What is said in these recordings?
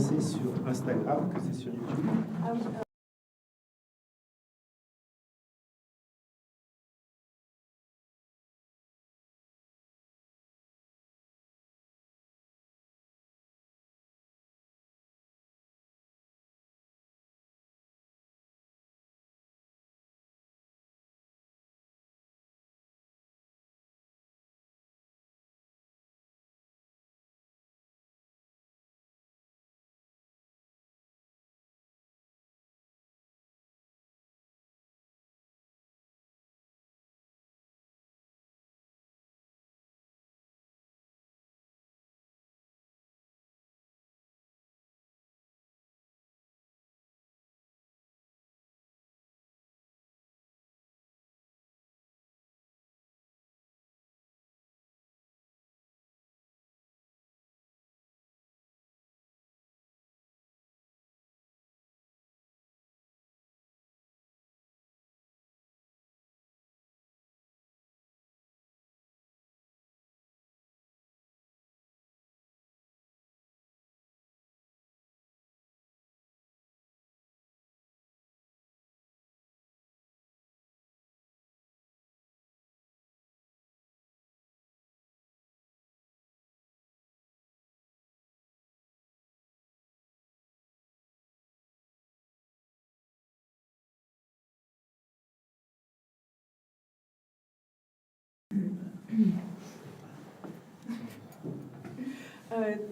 c'est sur Instagram que c'est sur YouTube?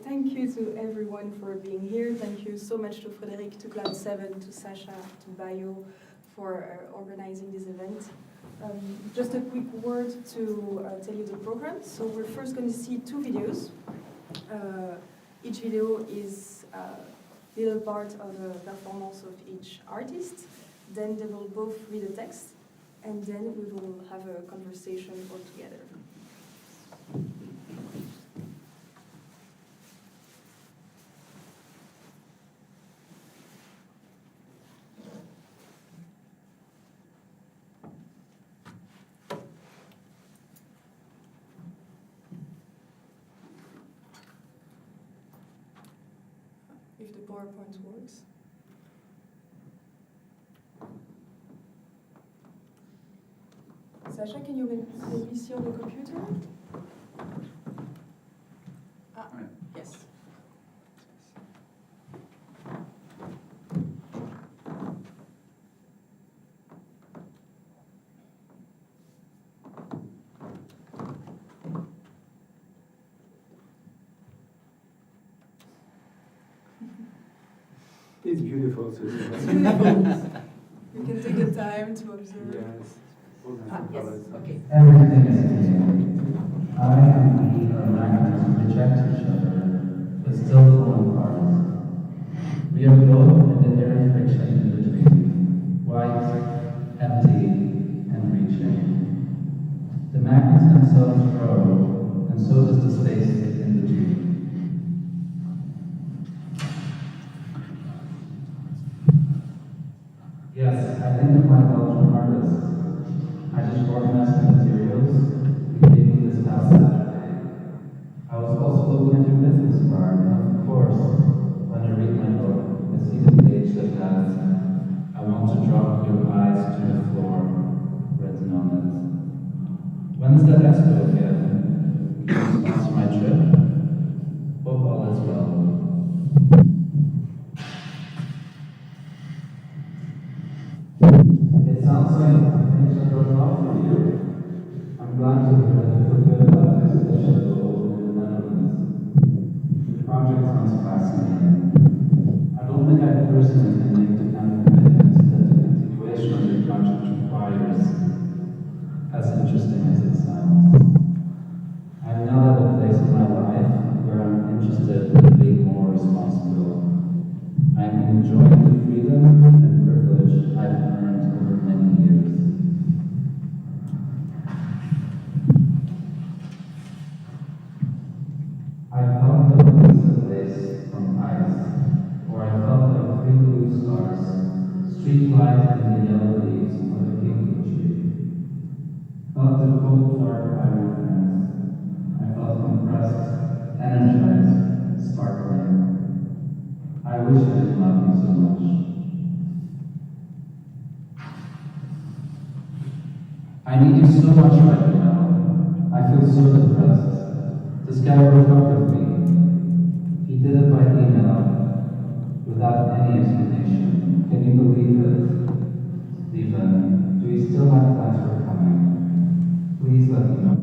Thank you to everyone for being here. Thank you so much to Frédéric, to Cloud 7, to Sasha, to Bio for organizing this event. Just a quick word to tell you the program. So we're first going to see two videos. Each video is a little part of the performance of each artist. Then they will both read a text, and then we will have a conversation all together. If the PowerPoint works. Sasha, can you maybe see on the computer? Ah, yes. It's beautiful. So it's beautiful. You can take the time to observe. Yes. Yes. Okay. Everything is clear. I and he are magnets reject each other, but still fall apart. We are both in the airy friction in between, white, empty, and reaching. The magnets themselves grow, and so does the space in between. Yes, I think of my Belgian artists. I just organized the materials. We gave me this past Saturday. I was also looking at your business card, and of course, when I read my book, I see the page that has, "I want to drop your eyes to the floor," written on it. When is that expo again? Can you sponsor my trip? Hope all is well. It sounds like things are going well for you. I'm glad to hear that you feel good about the exhibition in the Netherlands. The project sounds fascinating. I don't think I personally can make the kind of commitments that the continuation of the project requires, as interesting as it sounds. I'm now at a place in my life where I'm interested in being more responsible. I'm enjoying the freedom and privilege I've earned over many years. I felt like a piece of lace from ice, or I felt like three blue stars, streetlight in the yellow leaves of a kinky tree. Felt the cold, dark iron fence. I felt compressed, energized, sparkling. I wish I didn't love you so much. I need you so much right now. I feel so depressed. This guy broke up with me. He did it by email, without any explanation. Can you believe it? Lieven, do you still have plans for coming? Please let me know.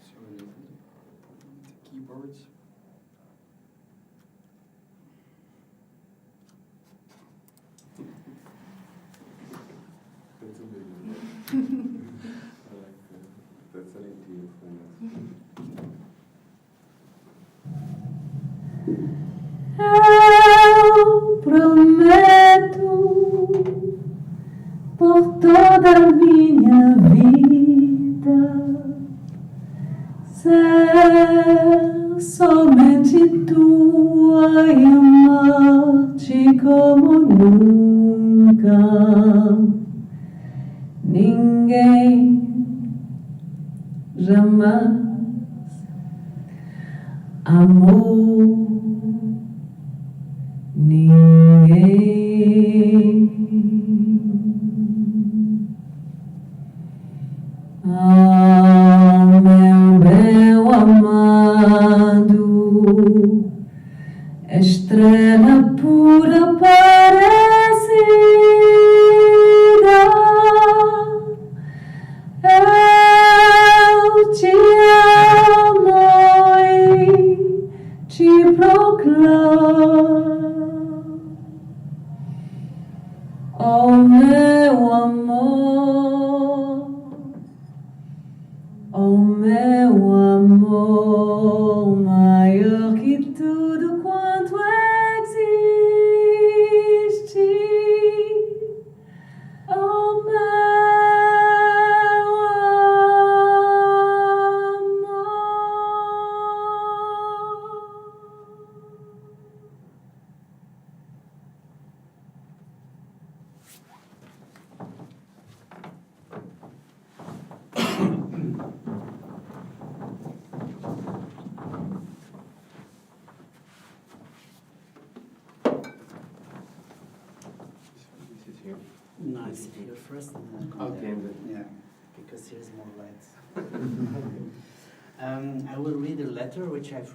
Sorry, the keyboards. That's a bit. I like that. That's an idea for us. Eu prometo por toda a minha vida ser somente tua e amar-te como nunca ninguém jamais amou ninguém. Oh, meu bem amado, estrela pura parecida, eu te amo e te proclamo. Oh, meu amor, oh, meu amor, maior que tudo quanto existe. Oh, meu amor. This is here. No, I sit here first and then come Okay, there. but Yeah, because here's more light. I will read a letter which I've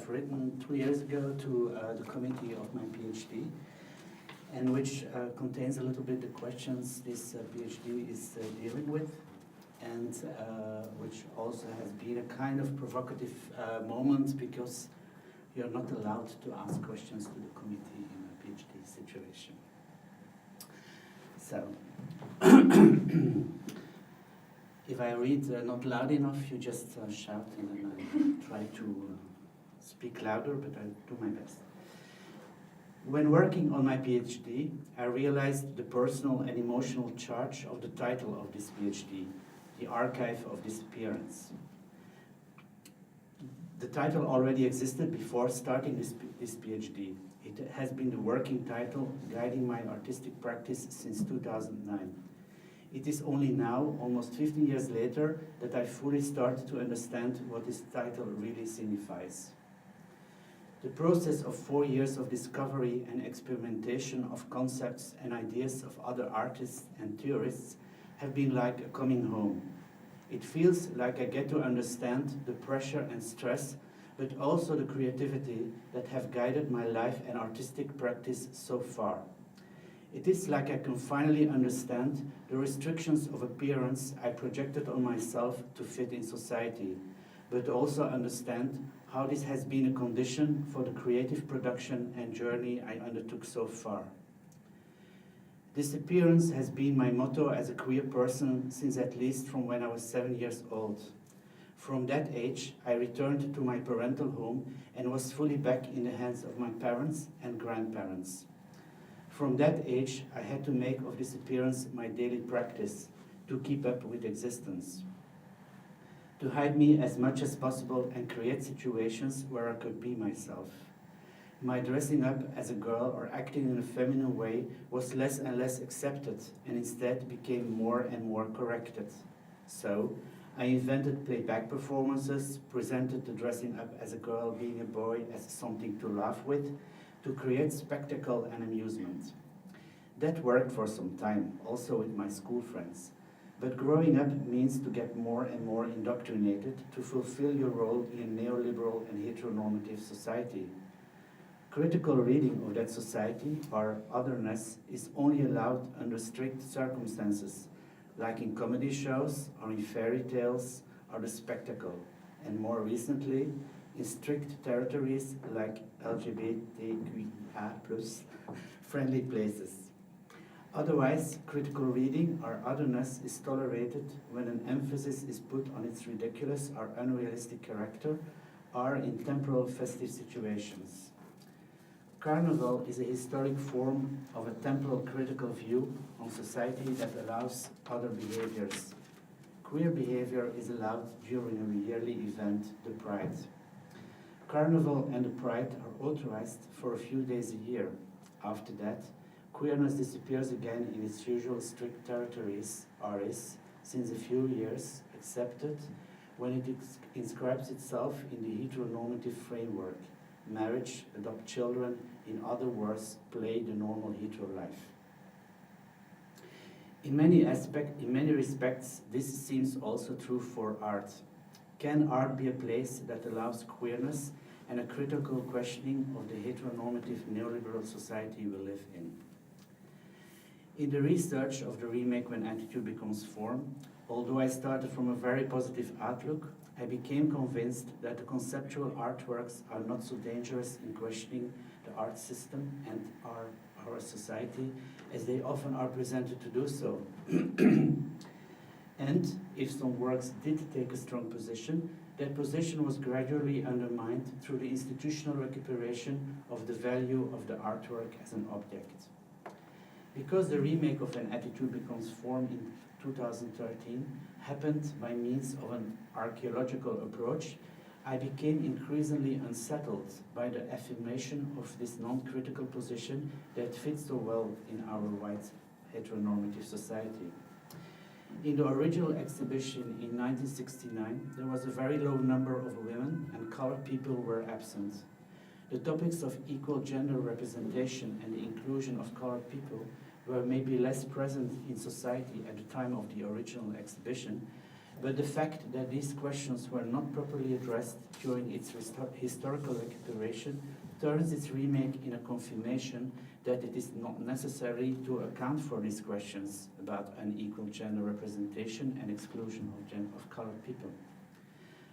written 2 years ago to the committee of my PhD, and which contains a little bit the questions this PhD is dealing with, and which also has been a kind of provocative moment because you're not allowed to ask questions to the committee in a PhD situation. So, if I read not loud enough, you just shout and then I try to speak louder, but I'll do my best. When working on my PhD, I realized the personal and emotional charge of the title of this PhD, The Archive of Disappearance. The title already existed before starting this PhD. It has been the working title guiding my artistic practice since 2009. It is only now, almost 15 years later, that I fully start to understand what this title really signifies. The process of 4 years of discovery and experimentation of concepts and ideas of other artists and theorists have been like a coming home. It feels like I get to understand the pressure and stress, but also the creativity that have guided my life and artistic practice so far. It is like I can finally understand the restrictions of appearance I projected on myself to fit in society, but also understand how this has been a condition for the creative production and journey I undertook so far. Disappearance has been my motto as a queer person since at least from when I was 7 years old. From that age, I returned to my parental home and was fully back in the hands of my parents and grandparents. From that age, I had to make of disappearance my daily practice to keep up with existence, to hide me as much as possible and create situations where I could be myself. My dressing up as a girl or acting in a feminine way was less and less accepted and instead became more and more corrected. So, I invented playback performances, presented the dressing up as a girl being a boy as something to laugh with, to create spectacle and amusement. That worked for some time, also with my school friends. But growing up means to get more and more indoctrinated to fulfill your role in a neoliberal and heteronormative society. Critical reading of that society, or otherness, is only allowed under strict circumstances, like in comedy shows, or in fairy tales, or the spectacle, and more recently, in strict territories like LGBTQIA+ friendly places. Otherwise, critical reading or otherness is tolerated when an emphasis is put on its ridiculous or unrealistic character or in temporal festive situations. Carnival is a historic form of a temporal critical view on society that allows other behaviors. Queer behavior is allowed during a yearly event, the Pride. Carnival and the Pride are authorized for a few days a year. After that, queerness disappears again in its usual strict territories, or is, since a few years, accepted when it inscribes itself in the heteronormative framework. Marriage, adopt children, in other words, play the normal hetero life. In many respects, this seems also true for art. Can art be a place that allows queerness and a critical questioning of the heteronormative neoliberal society we live in? In the research of the remake When Attitude Becomes Form, although I started from a very positive outlook, I became convinced that the conceptual artworks are not so dangerous in questioning the art system and our society as they often are presented to do so. And if some works did take a strong position, that position was gradually undermined through the institutional recuperation of the value of the artwork as an object. Because the remake of When Attitude Becomes Form in 2013 happened by means of an archaeological approach, I became increasingly unsettled by the affirmation of this non-critical position that fits so well in our white heteronormative society. In the original exhibition in 1969, there was a very low number of women and colored people were absent. The topics of equal gender representation and the inclusion of colored people were maybe less present in society at the time of the original exhibition, but the fact that these questions were not properly addressed during its historical recuperation turns its remake in a confirmation that it is not necessary to account for these questions about unequal gender representation and exclusion of colored people.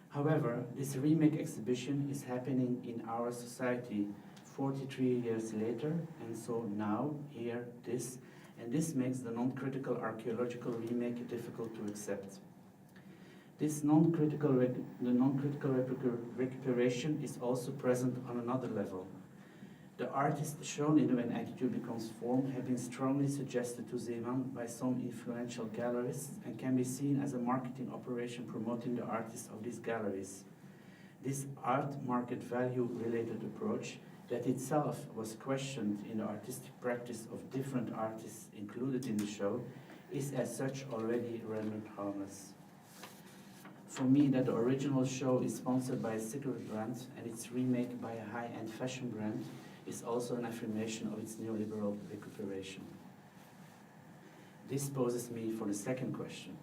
However, this remake exhibition is happening in our society 43 years later, and so now, here, and this makes the non-critical archaeological remake difficult to accept. This non-critical recuperation is also present on another level. The artists shown in When Attitude Becomes Form have been strongly suggested to Zeeman by some influential gallerists and can be seen as a marketing operation promoting the artists of these galleries. This art market value related approach that itself was questioned in the artistic practice of different artists included in the show is as such already rendered harmless. For me, that the original show is sponsored by a cigarette brand and its remake by a high-end fashion brand is also an affirmation of its neoliberal recuperation. This poses me for the second question.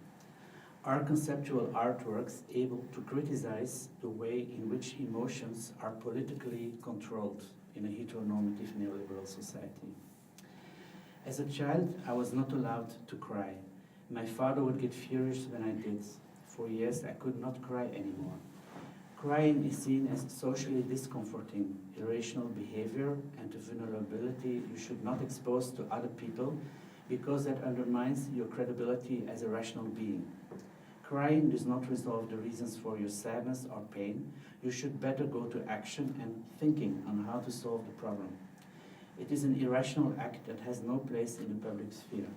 Are conceptual artworks able to criticize the way in which emotions are politically controlled in a heteronormative neoliberal society? As a child, I was not allowed to cry. My father would get furious when I did. For years, I could not cry anymore. Crying is seen as socially discomforting, irrational behavior and a vulnerability you should not expose to other people because that undermines your credibility as a rational being. Crying does not resolve the reasons for your sadness or pain. You should better go to action and thinking on how to solve the problem. It is an irrational act that has no place in the public sphere.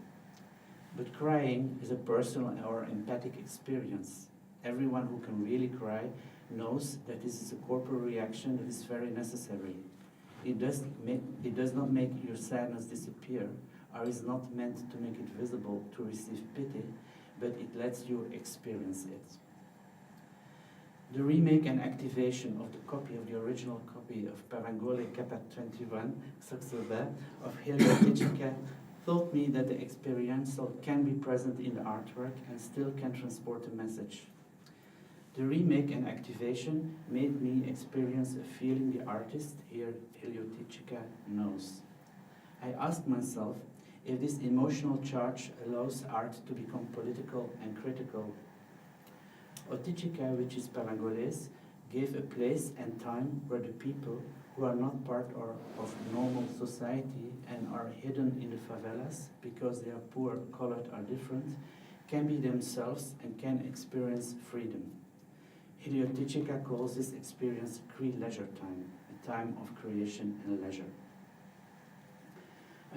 But crying is a personal or empathic experience. Everyone who can really cry knows that this is a corporal reaction that is very necessary. It does not make your sadness disappear, or is not meant to make it visible to receive pity, but it lets you experience it. The remake and activation of the copy of the original copy of Parangole Kappa 21, Saxova, of Heliotica taught me that the experiential can be present in the artwork and still can transport a message. The remake and activation made me experience a feeling the artist, here Heliotica, knows. I asked myself if this emotional charge allows art to become political and critical. Otichika, which is Parangolese, gave a place and time where the people who are not part of normal society and are hidden in the favelas because they are poor, colored, or different, can be themselves and can experience freedom. Heliotica calls this experience Cree-leisure time, a time of creation and leisure.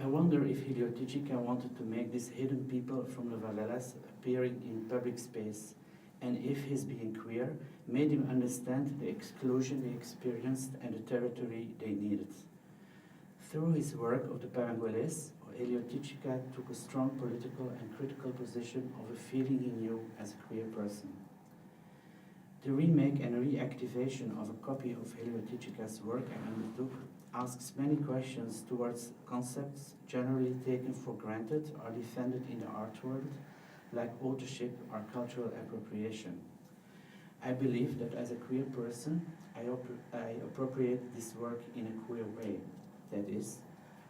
I wonder if Heliotica wanted to make these hidden people from the favelas appearing in public space, and if his being queer made him understand the exclusion they experienced and the territory they needed. Through his work of the Parangolese, Heliotica took a strong political and critical position of a feeling he knew as a queer person. The remake and reactivation of a copy of Heliotica's work I undertook asks many questions towards concepts generally taken for granted or defended in the art world, like authorship or cultural appropriation. I believe that as a queer person, I appropriate this work in a queer way, that is,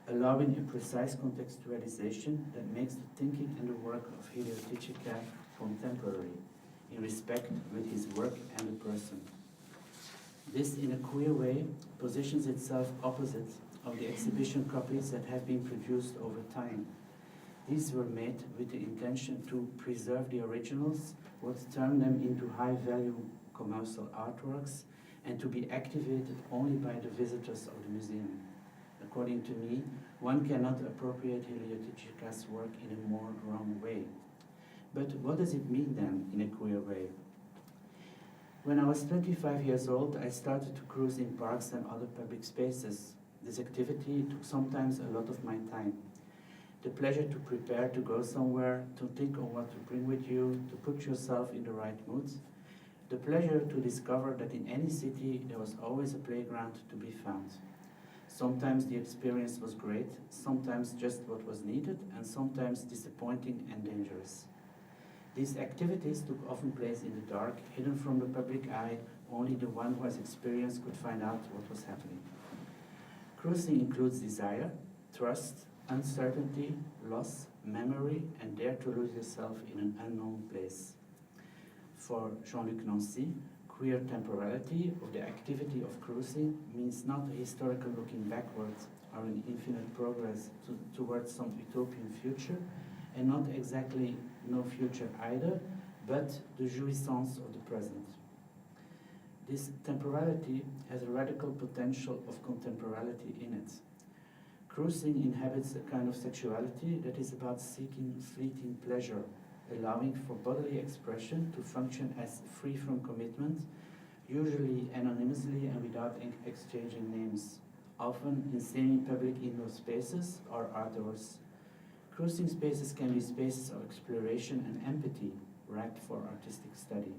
allowing a precise contextualization that makes the thinking and the work of Heliotica contemporary, in respect with his work and the person. This, in a queer way, positions itself opposite of the exhibition copies that have been produced over time. These were made with the intention to preserve the originals, but turn them into high-value commercial artworks, and to be activated only by the visitors of the museum. According to me, one cannot appropriate Heliotica's work in a more wrong way. But what does it mean then, in a queer way? When I was 25 years old, I started to cruise in parks and other public spaces. This activity took sometimes a lot of my time. The pleasure to prepare to go somewhere, to think on what to bring with you, to put yourself in the right mood. The pleasure to discover that in any city there was always a playground to be found. Sometimes the experience was great, sometimes just what was needed, and sometimes disappointing and dangerous. These activities took often place in the dark, hidden from the public eye. Only the one who has experience could find out what was happening. Cruising includes desire, trust, uncertainty, loss, memory, and dare to lose yourself in an unknown place. For Jean-Luc Nancy, queer temporality of the activity of cruising means not a historical looking backwards or an infinite progress towards some utopian future, and not exactly no future either, but the jouissance of the present. This temporality has a radical potential of contemporality in it. Cruising inhabits a kind of sexuality that is about seeking fleeting pleasure, allowing for bodily expression to function as free from commitment, usually anonymously and without exchanging names, often in semi-public indoor spaces or outdoors. Cruising spaces can be spaces of exploration and empathy, ripe for artistic study.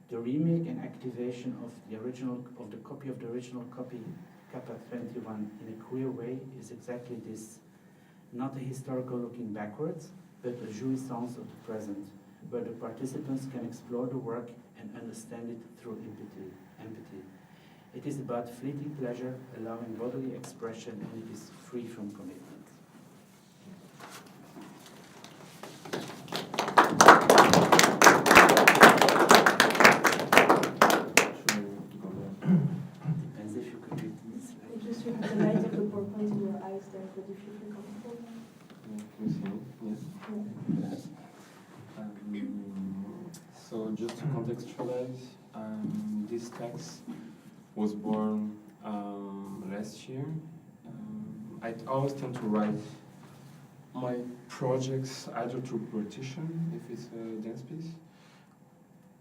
The remake and activation of the copy of the original copy, Kappa 21, in a queer way is exactly this. Not a historical looking backwards, but a jouissance of the present, where the participants can explore the work and understand it through empathy. It is about fleeting pleasure, allowing bodily expression, and it is free from commitment. The light of the PowerPoint in your eyes there, but if you feel comfortable. Yeah, can you see me? Yes. So just to contextualize, this text was born last year. I always tend to write my projects either through partition, if it's a dance piece,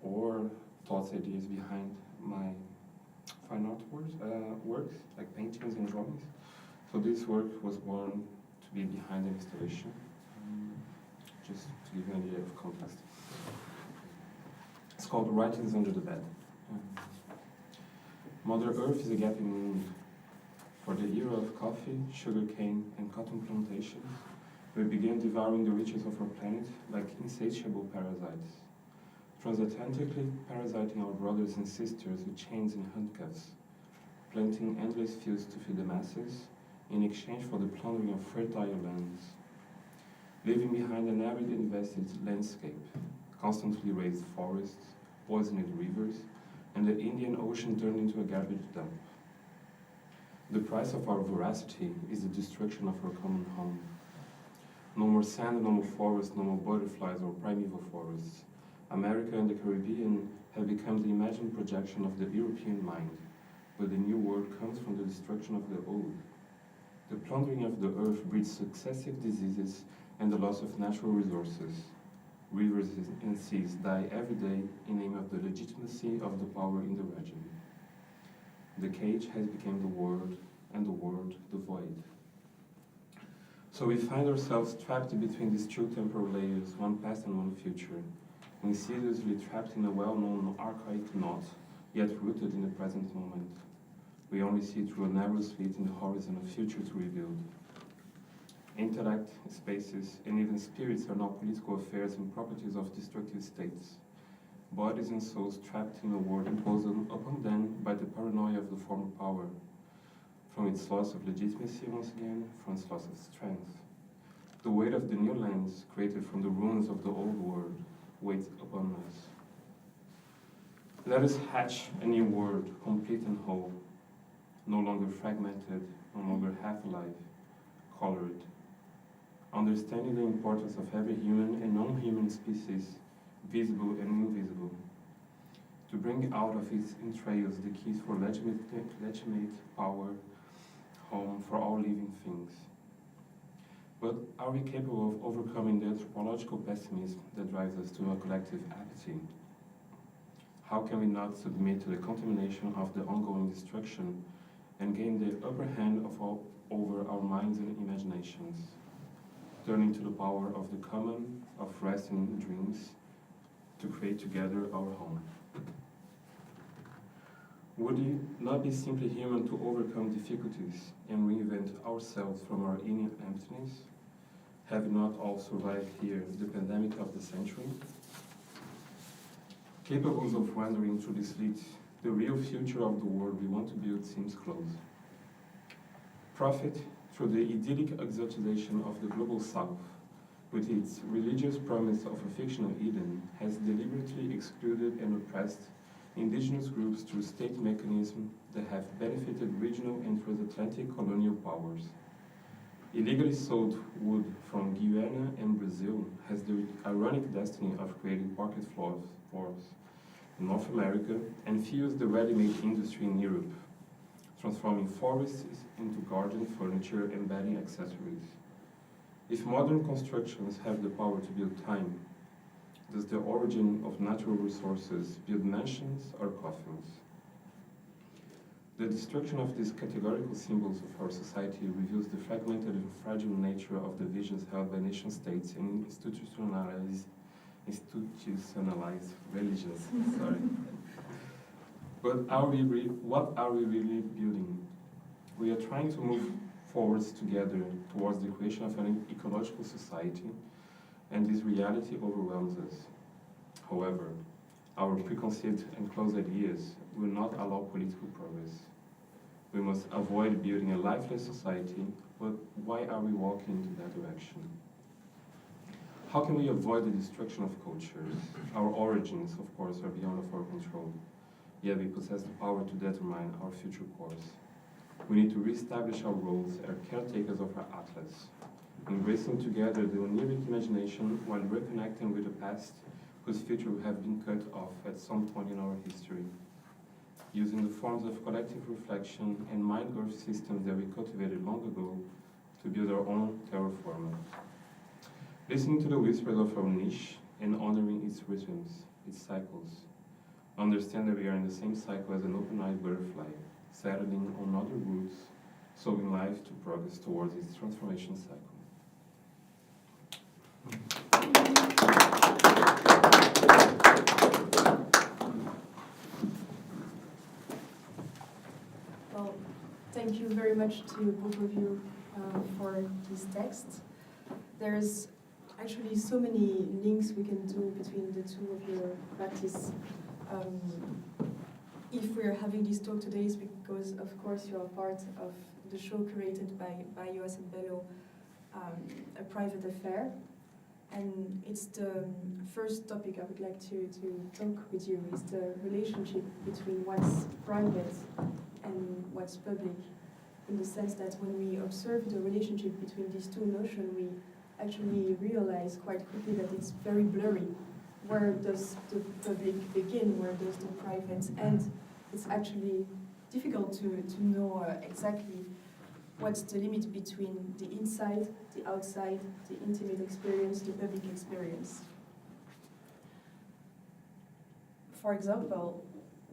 or thoughts, ideas behind my fine art works, like paintings and drawings. So this work was born to be behind an installation, just to give you an idea of context. It's called Writings Under the Bed. Mother Earth is a gaping wound. For the era of coffee, sugarcane, and cotton plantations, we began devouring the riches of our planet like insatiable parasites, transatlantically parasiting our brothers and sisters with chains and handcuffs, planting endless fields to feed the masses in exchange for the plundering of fertile lands, leaving behind an arid invested landscape, constantly raised forests, poisoned rivers, and the Indian Ocean turned into a garbage dump. The price of our voracity is the destruction of our common home. No more sand, no more forests, no more butterflies or primeval forests. America and the Caribbean have become the imagined projection of the European mind, but the new world comes from the destruction of the old. The plundering of the earth breeds successive diseases and the loss of natural resources. Rivers and seas die every day in name of the legitimacy of the power in the region. The cage has become the world, and the world the void. So we find ourselves trapped between these two temporal layers, one past and one future, insidiously trapped in a well-known archaic knot, yet rooted in the present moment. We only see through a narrow slit in the horizon a future to rebuild. Intellect, spaces, and even spirits are now political affairs and properties of destructive states. Bodies and souls trapped in a world imposed upon them by the paranoia of the former power, from its loss of legitimacy once again, from its loss of strength. The weight of the new lands created from the ruins of the old world weighs upon us. Let us hatch a new world, complete and whole, no longer fragmented, no longer half-alive, colored, understanding the importance of every human and non-human species, visible and invisible, to bring out of its entrails the keys for legitimate power, home for all living things. But are we capable of overcoming the anthropological pessimism that drives us to a collective apathy? How can we not submit to the contamination of the ongoing destruction and gain the upper hand over our minds and imaginations, turning to the power of the common, of rest and dreams, to create together our home? Would it not be simply human to overcome difficulties and reinvent ourselves from our inner emptiness? Have we not all survived here the pandemic of the century? Capable of wandering through this slit, the real future of the world we want to build seems close. Profit through the idyllic exotization of the global south, with its religious promise of a fictional Eden, has deliberately excluded and oppressed indigenous groups through state mechanisms that have benefited regional and transatlantic colonial powers. Illegally sold wood from Guyana and Brazil has the ironic destiny of creating pocket floors in North America and fused the ready-made industry in Europe, transforming forests into garden furniture and bedding accessories. If modern constructions have the power to build time, does the origin of natural resources build mansions or coffins? The destruction of these categorical symbols of our society reveals the fragmented and fragile nature of the visions held by nation-states and institutionalized religions. Sorry. But what are we really building? We are trying to move forwards together towards the creation of an ecological society, and this reality overwhelms us. However, our preconceived and closed ideas will not allow political progress. We must avoid building a lifeless society, but why are we walking into that direction? How can we avoid the destruction of cultures? Our origins, of course, are beyond our control, yet we possess the power to determine our future course. We need to reestablish our roles as caretakers of our atlas, embracing together the oniric imagination while reconnecting with the past, whose future we have been cut off at some point in our history, using the forms of collective reflection and mind growth systems that we cultivated long ago to build our own terraforming. Listening to the whispers of our niche and honoring its rhythms, its cycles. Understand that we are in the same cycle as an open-eyed butterfly, settling on other roots, sowing life to progress towards its transformation cycle. Well, thank you very much to both of you for this text. There's actually so many links we can do between the two of your practice. If we're having this talk today, it's because, of course, you are part of the show created by Yoas and Bello, A Private Affair. And it's the first topic I would like to talk with you, is the relationship between what's private and what's public, in the sense that when we observe the relationship between these two notions, we actually realize quite quickly that it's very blurry. Where does the public begin? Where does the private end? It's actually difficult to know exactly what's the limit between the inside, the outside, the intimate experience, the public experience. For example,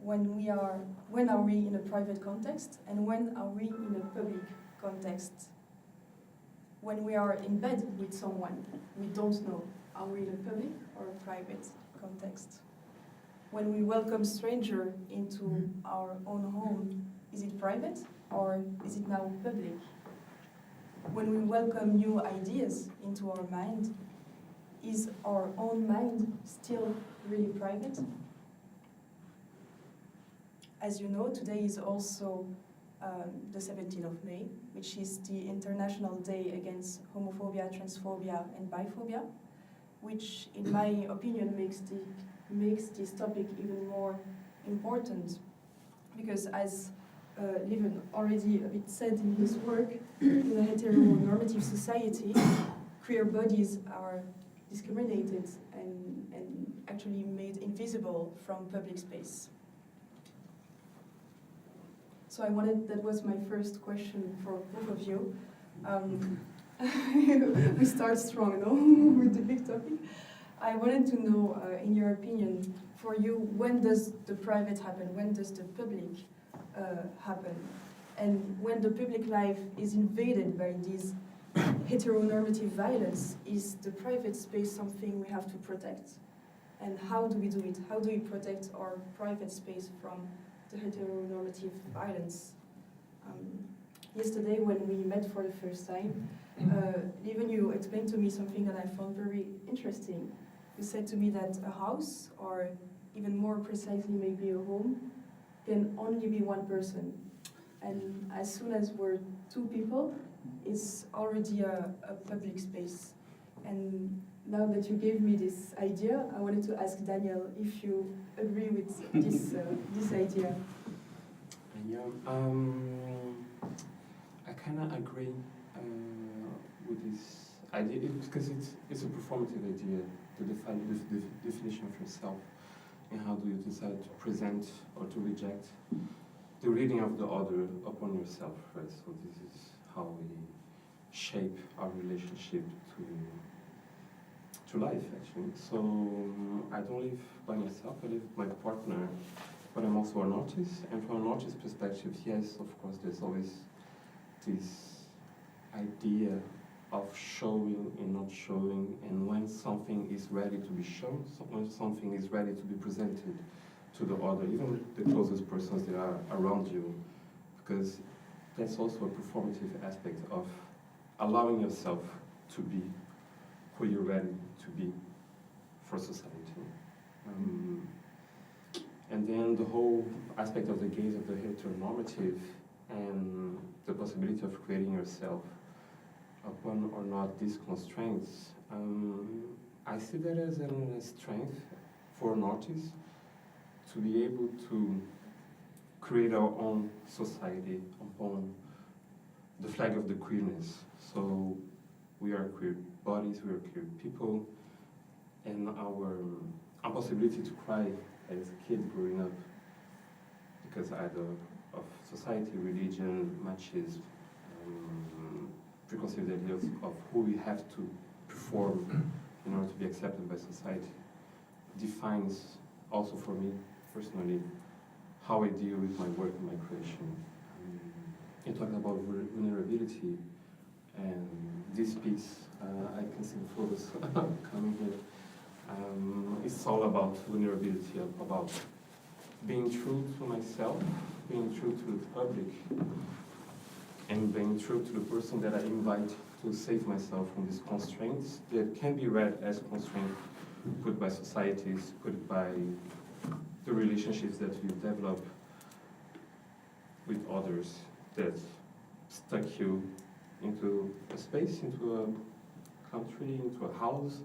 when are we in a private context and when are we in a public context? When we are in bed with someone, we don't know, are we in a public or a private context? When we welcome a stranger into our own home, is it private or is it now public? When we welcome new ideas into our mind, is our own mind still really private? As you know, today is also the 17th of May, which is the International Day Against Homophobia, Transphobia and Biphobia, which, in my opinion, makes this topic even more important, because as Lieven already a bit said in his work, in a heteronormative society, queer bodies are discriminated and actually made invisible from public space. So that was my first question for both of you. We start strong, no? With the big topic. I wanted to know, in your opinion, for you, when does the private happen? When does the public happen? And when the public life is invaded by this heteronormative violence, is the private space something we have to protect? And how do we do it? How do we protect our private space from the heteronormative violence? Yesterday, when we met for the first time, even you explained to me something that I found very interesting. You said to me that a house, or even more precisely maybe a home, can only be one person. And as soon as we're two people, it's already a public space. And now that you gave me this idea, I wanted to ask Daniel if you agree with this idea. Yeah, I kind of agree with this idea because it's a performative idea to define the definition of yourself, and how do you decide to present or to reject the reading of the other upon yourself, right? So this is how we shape our relationship to life, actually. So I don't live by myself, I live with my partner, but I'm also an artist, and from an artist's perspective, yes, of course, there's always this idea of showing and not showing, and when something is ready to be shown, when something is ready to be presented to the other, even the closest persons that are around you, because that's also a performative aspect of allowing yourself to be who you're ready to be for society. And then the whole aspect of the gaze of the heteronormative and the possibility of creating yourself upon or not these constraints, I see that as a strength for an artist to be able to create our own society upon the flag of the queerness. So we are queer bodies, we are queer people, and our impossibility to cry as a kid growing up because either of society, religion, matches, preconceived ideas of who we have to perform in order to be accepted by society defines also for me personally how I deal with my work and my creation. You talked about vulnerability, and this piece, I can see the photos coming here. It's all about vulnerability, about being true to myself, being true to the public, and being true to the person that I invite to save myself from these constraints that can be read as constraints put by societies, put by the relationships that we develop with others that stuck you into a space, into a country, into a house.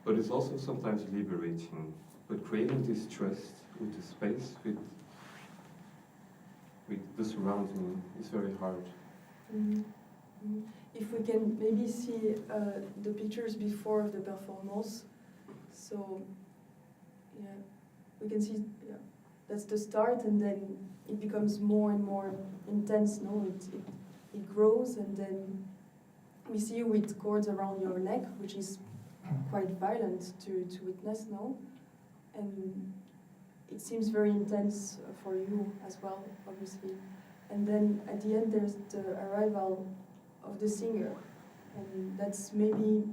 But it's also sometimes liberating. But creating this trust with the space, with the surrounding, is very hard. Mm. Mm. If we can maybe see the pictures before the performance. So, yeah, we can see, yeah, that's the start, and then it becomes more and more intense, no? It grows, and then we see you with cords around your neck, which is quite violent to witness, no? And it seems very intense for you as well, obviously. And then at the end there's the arrival of the singer, and that's maybe,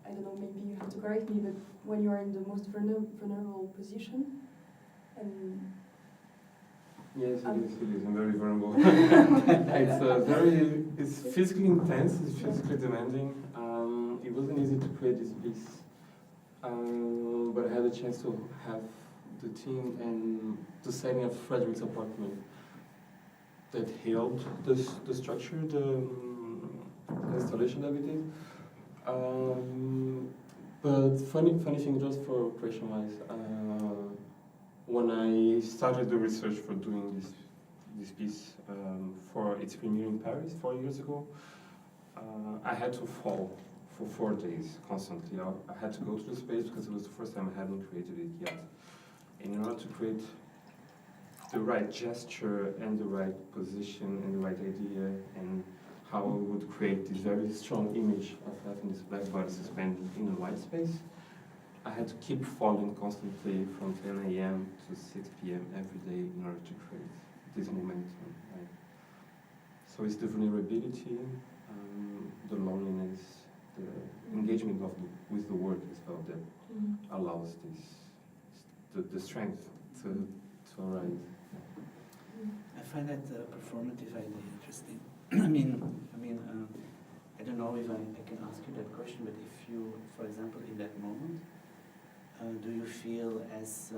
I don't know, maybe you have to correct me, but when you are in the most vulnerable position, and yes, it is. I'm very vulnerable. It's physically intense, it's physically demanding. It wasn't easy to create this piece, but I had a chance to have the team and the setting of Frederick's apartment that held the structure, the installation that we did. But funny thing, just for operation-wise, when I started the research for doing this piece for its premiere in Paris 4 years ago, I had to fall for 4 days constantly. I had to go to the space because it was the first time I hadn't created it yet. And in order to create the right gesture and the right position and the right idea and how I would create this very strong image of having this black body suspended in a white space, I had to keep falling constantly from 10 a.m. to 6 p.m. every day in order to create this momentum. Right? So it's the vulnerability, the loneliness, the engagement with the work as well that allows the strength to arise. I find that performative idea interesting. I don't know if I can ask you that question, but if you, for example, in that moment, do you feel as,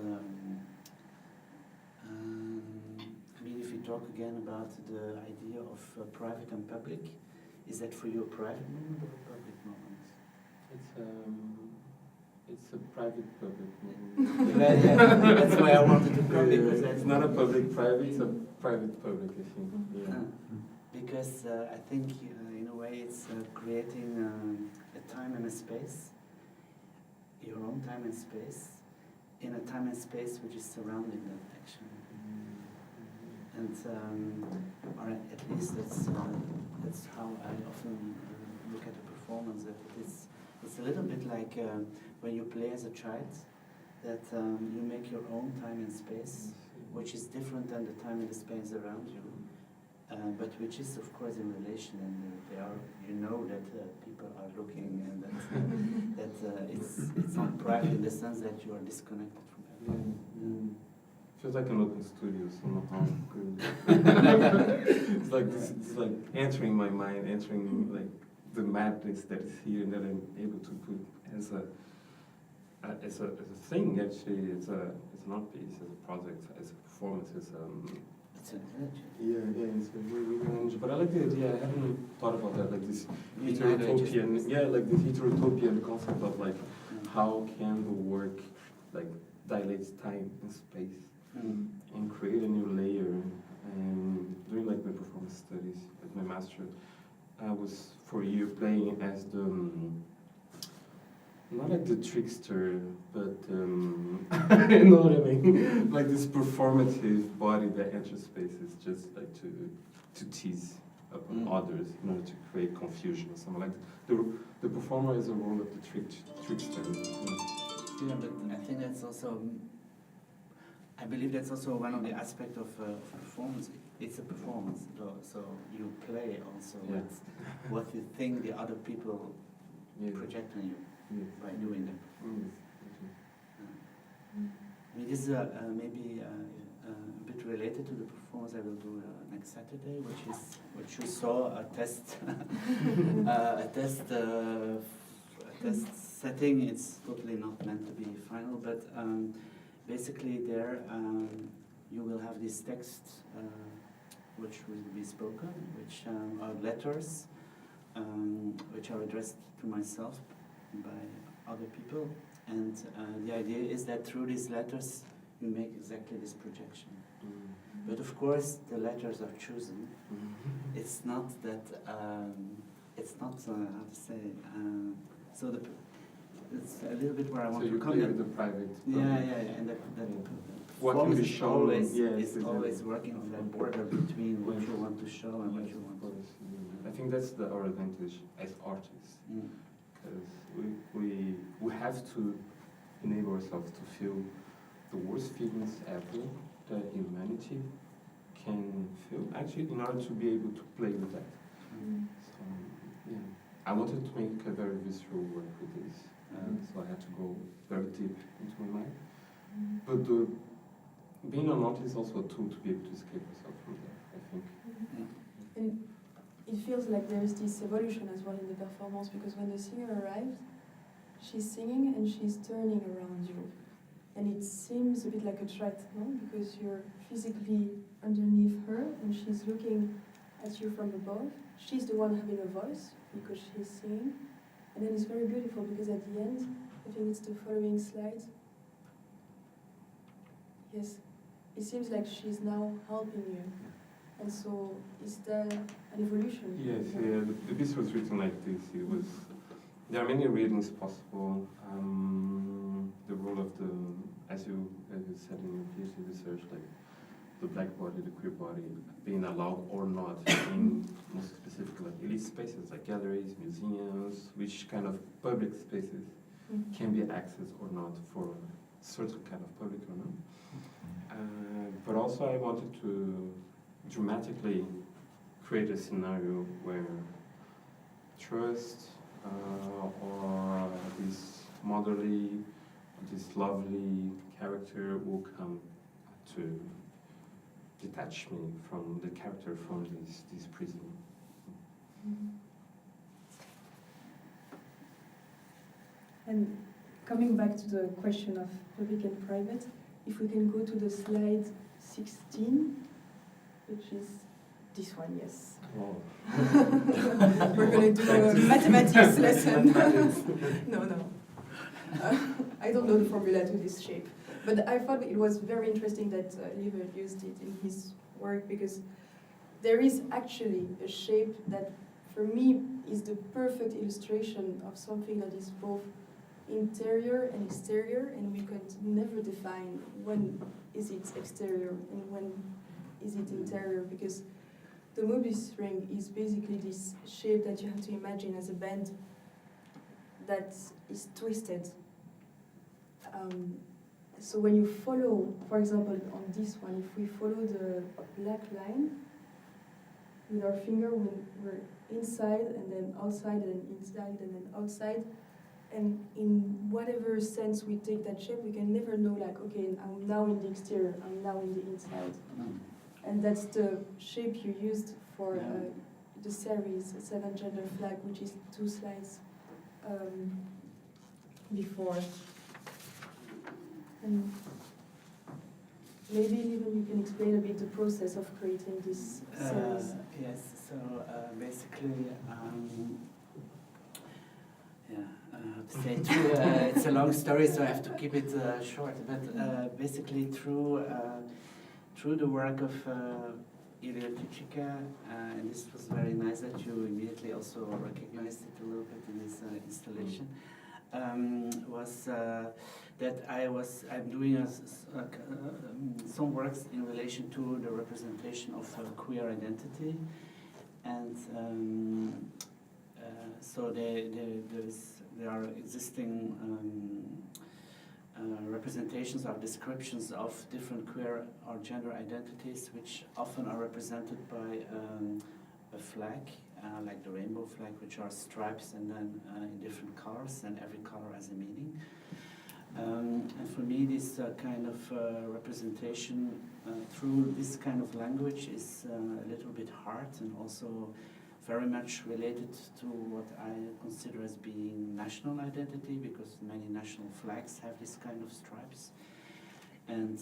if we talk again about the idea of private and public, is that for you a private moment or a public moment? It's a private public moment. That's why I wanted to come, because it's not a public-private, it's a private-public, I think. Yeah. Because I think, in a way, it's creating a time and a space, your own time and space, in a time and space which is surrounding that action. And, or at least that's how I often look at a performance, that it's a little bit like when you play as a child, that you make your own time and space, which is different than the time and the space around you. But which is, of course, in relation, and they are, that people are looking, and that it's not private in the sense that you are disconnected from everything. Feels like an open studio somehow. It's like entering my mind, entering like the madness that is here, and that I'm able to put as a thing. Actually, it's an art piece, as a project, as a performance, as It's an energy. Yeah, it's a really energy. But I like the idea. I haven't thought about that, like this United heterotopian. Yeah, like this heterotopian concept of like how can the work like dilates time and space. and create a new layer. And during like my performance studies at my master, I was for a year playing as the not like the trickster, but you know what I mean, like this performative body that enters spaces just like to tease upon others in order to create confusion or something like that. The performer is a role of the trickster. Yeah, but I think that's also, I believe that's also one of the aspects of performance. It's a performance, so you play also with what you think the other people project on you by doing that. I mean, this is maybe a bit related to the performance I will do next Saturday, which you saw a test, a test setting. It's totally not meant to be final, but basically there you will have this text which will be spoken, which are letters which are addressed to myself by other people, and the idea is that through these letters you make exactly this projection. But of course the letters are chosen. It's not that it's not how to say so it's a little bit where I want so to come. So you play with the private. And that what performance can be is shown, always, yes, always working on that border between what you want to show and what you want to. I think that's our advantage as artists, because we have to enable ourselves to feel the worst feelings ever that humanity can feel, actually, in order to be able to play with that. So, yeah, I wanted to make a very visceral work with this, so I had to go very deep into my mind. But being an artist is also a tool to be able to escape yourself from that, I think. And it feels like there is this evolution as well in the performance, because when the singer arrives, she's singing and she's turning around you. And it seems a bit like a threat, no? Because you're physically underneath her and she's looking at you from above. She's the one having a voice because she's singing. And then it's very beautiful because at the end, I think it's the following slide. Yes, it seems like she's now helping you. And so, is there an evolution? Yes, the piece was written like this. It was. There are many readings possible. The role of the, as you said in your PhD research, like the black body, the queer body, being allowed or not in most specific like elite spaces like galleries, museums, which kind of public spaces can be accessed or not for certain kind of public or not. But also I wanted to dramatically create a scenario where trust or this motherly, this lovely character will come to detach me from the character from this prison. And coming back to the question of public and private, if we can go to the slide 16, which is this one, yes. Oh. We're going to do a mathematics lesson. No. I don't know the formula to this shape. But I thought it was very interesting that Lieven used it in his work, because there is actually a shape that, for me, is the perfect illustration of something that is both interior and exterior, and we could never define when is it exterior and when is it interior, because the Mobius ring is basically this shape that you have to imagine as a band that is twisted. So when you follow, for example, on this one, if we follow the black line with our finger, we're inside and then outside and then inside and then outside. And in whatever sense we take that shape, we can never know, like, okay, I'm now in the exterior, I'm now in the inside. And that's the shape you used for the series, 7 Gender Flag, which is 2 slides before. And maybe even you can explain a bit the process of creating this series. Yes, so basically, how to say through, it's a long story, so I have to keep it short. But basically, through the work of Nicolaevsky, and this was very nice that you immediately also recognized it a little bit in this installation, was that I'm doing some works in relation to the representation of queer identity, and so there are existing representations or descriptions of different queer or gender identities, which often are represented by a flag, like the rainbow flag, which are stripes and then in different colors, and every color has a meaning. And for me, this kind of representation through this kind of language is a little bit hard, and also very much related to what I consider as being national identity, because many national flags have this kind of stripes. And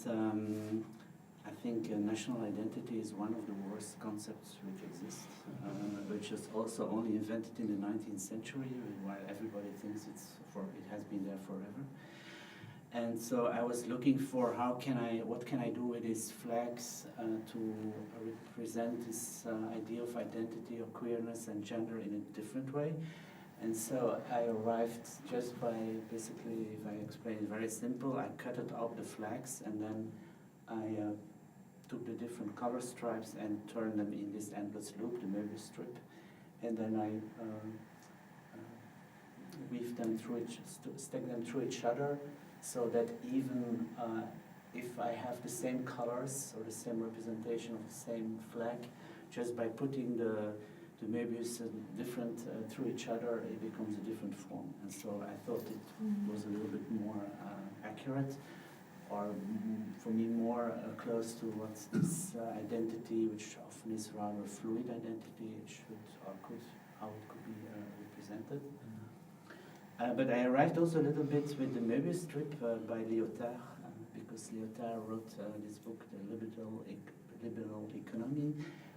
I think national identity is one of the worst concepts which exist, which is also only invented in the 19th century, while everybody thinks it has been there forever. And so I was looking for what can I do with these flags to represent this idea of identity, of queerness and gender in a different way. And so I arrived just by, basically, if I explain it very simple, I cutted out the flags, and then I took the different color stripes and turned them in this endless loop, the Möbius strip, and then I weave them through stick them through each other, so that even if I have the same colors or the same representation of the same flag, just by putting the Möbius different through each other, it becomes a different form. And so I thought it was a little bit more accurate, or for me more close to what's this identity, which often is rather a fluid identity, how it could be represented. But I arrived also a little bit with the Möbius strip by Lyotard, because Lyotard wrote this book, The Liberal Economy,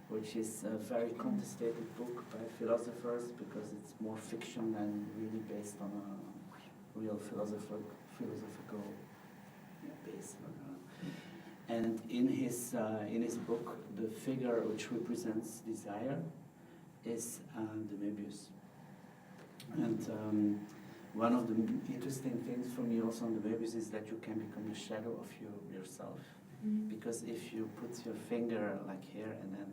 which is a very contested book by philosophers, because it's more fiction than really based on a real philosophical base. And in his book, the figure which represents desire is the Möbius. And one of the interesting things for me also on the Möbius is that you can become the shadow of yourself. Because if you put your finger like here, and then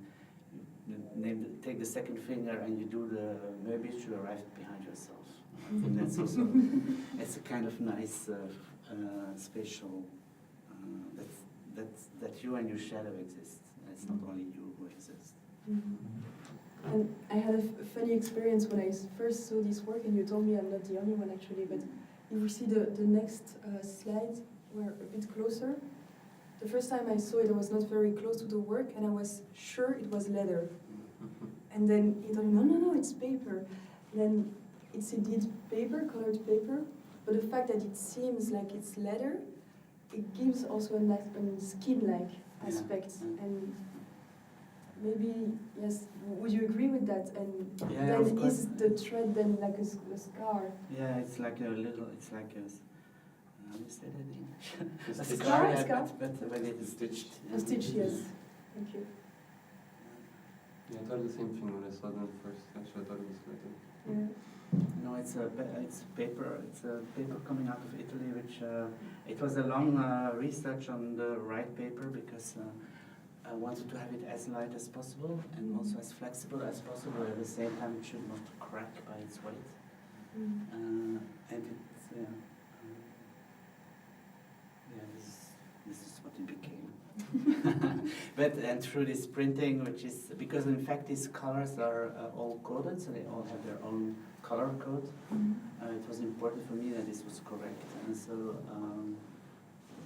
you take the second finger and you do the Möbius, you arrive behind yourself. And that's also, it's a kind of nice spatial, that you and your shadow exist. And it's not only you who exist. And I had a funny experience when I first saw this work, and you told me I'm not the only one actually, but if you see the next slide, we're a bit closer. The first time I saw it, I was not very close to the work, and I was sure it was leather. And then he told me, no, it's paper. And then it's indeed paper, colored paper, but the fact that it seems like it's leather, it gives also a skin-like aspect. And maybe, yes, would you agree with that? And Yeah, then is the thread then like a scar? Yeah, it's like a little, it's like a, how do you say that in English? A scar, yeah, scar? but when it is stitched. A stitch, yes. Thank you. Yeah, I thought the same thing when I saw them first. Actually, I thought it was leather. Yeah. No, it's paper. It's a paper coming out of Italy, which it was a long research on the right paper, because I wanted to have it as light as possible and also as flexible as possible. At the same time, it should not crack by its weight. And it's this is what it became. And through this printing, which is because in fact these colors are all coded, so they all have their own color code. It was important for me that this was correct, and so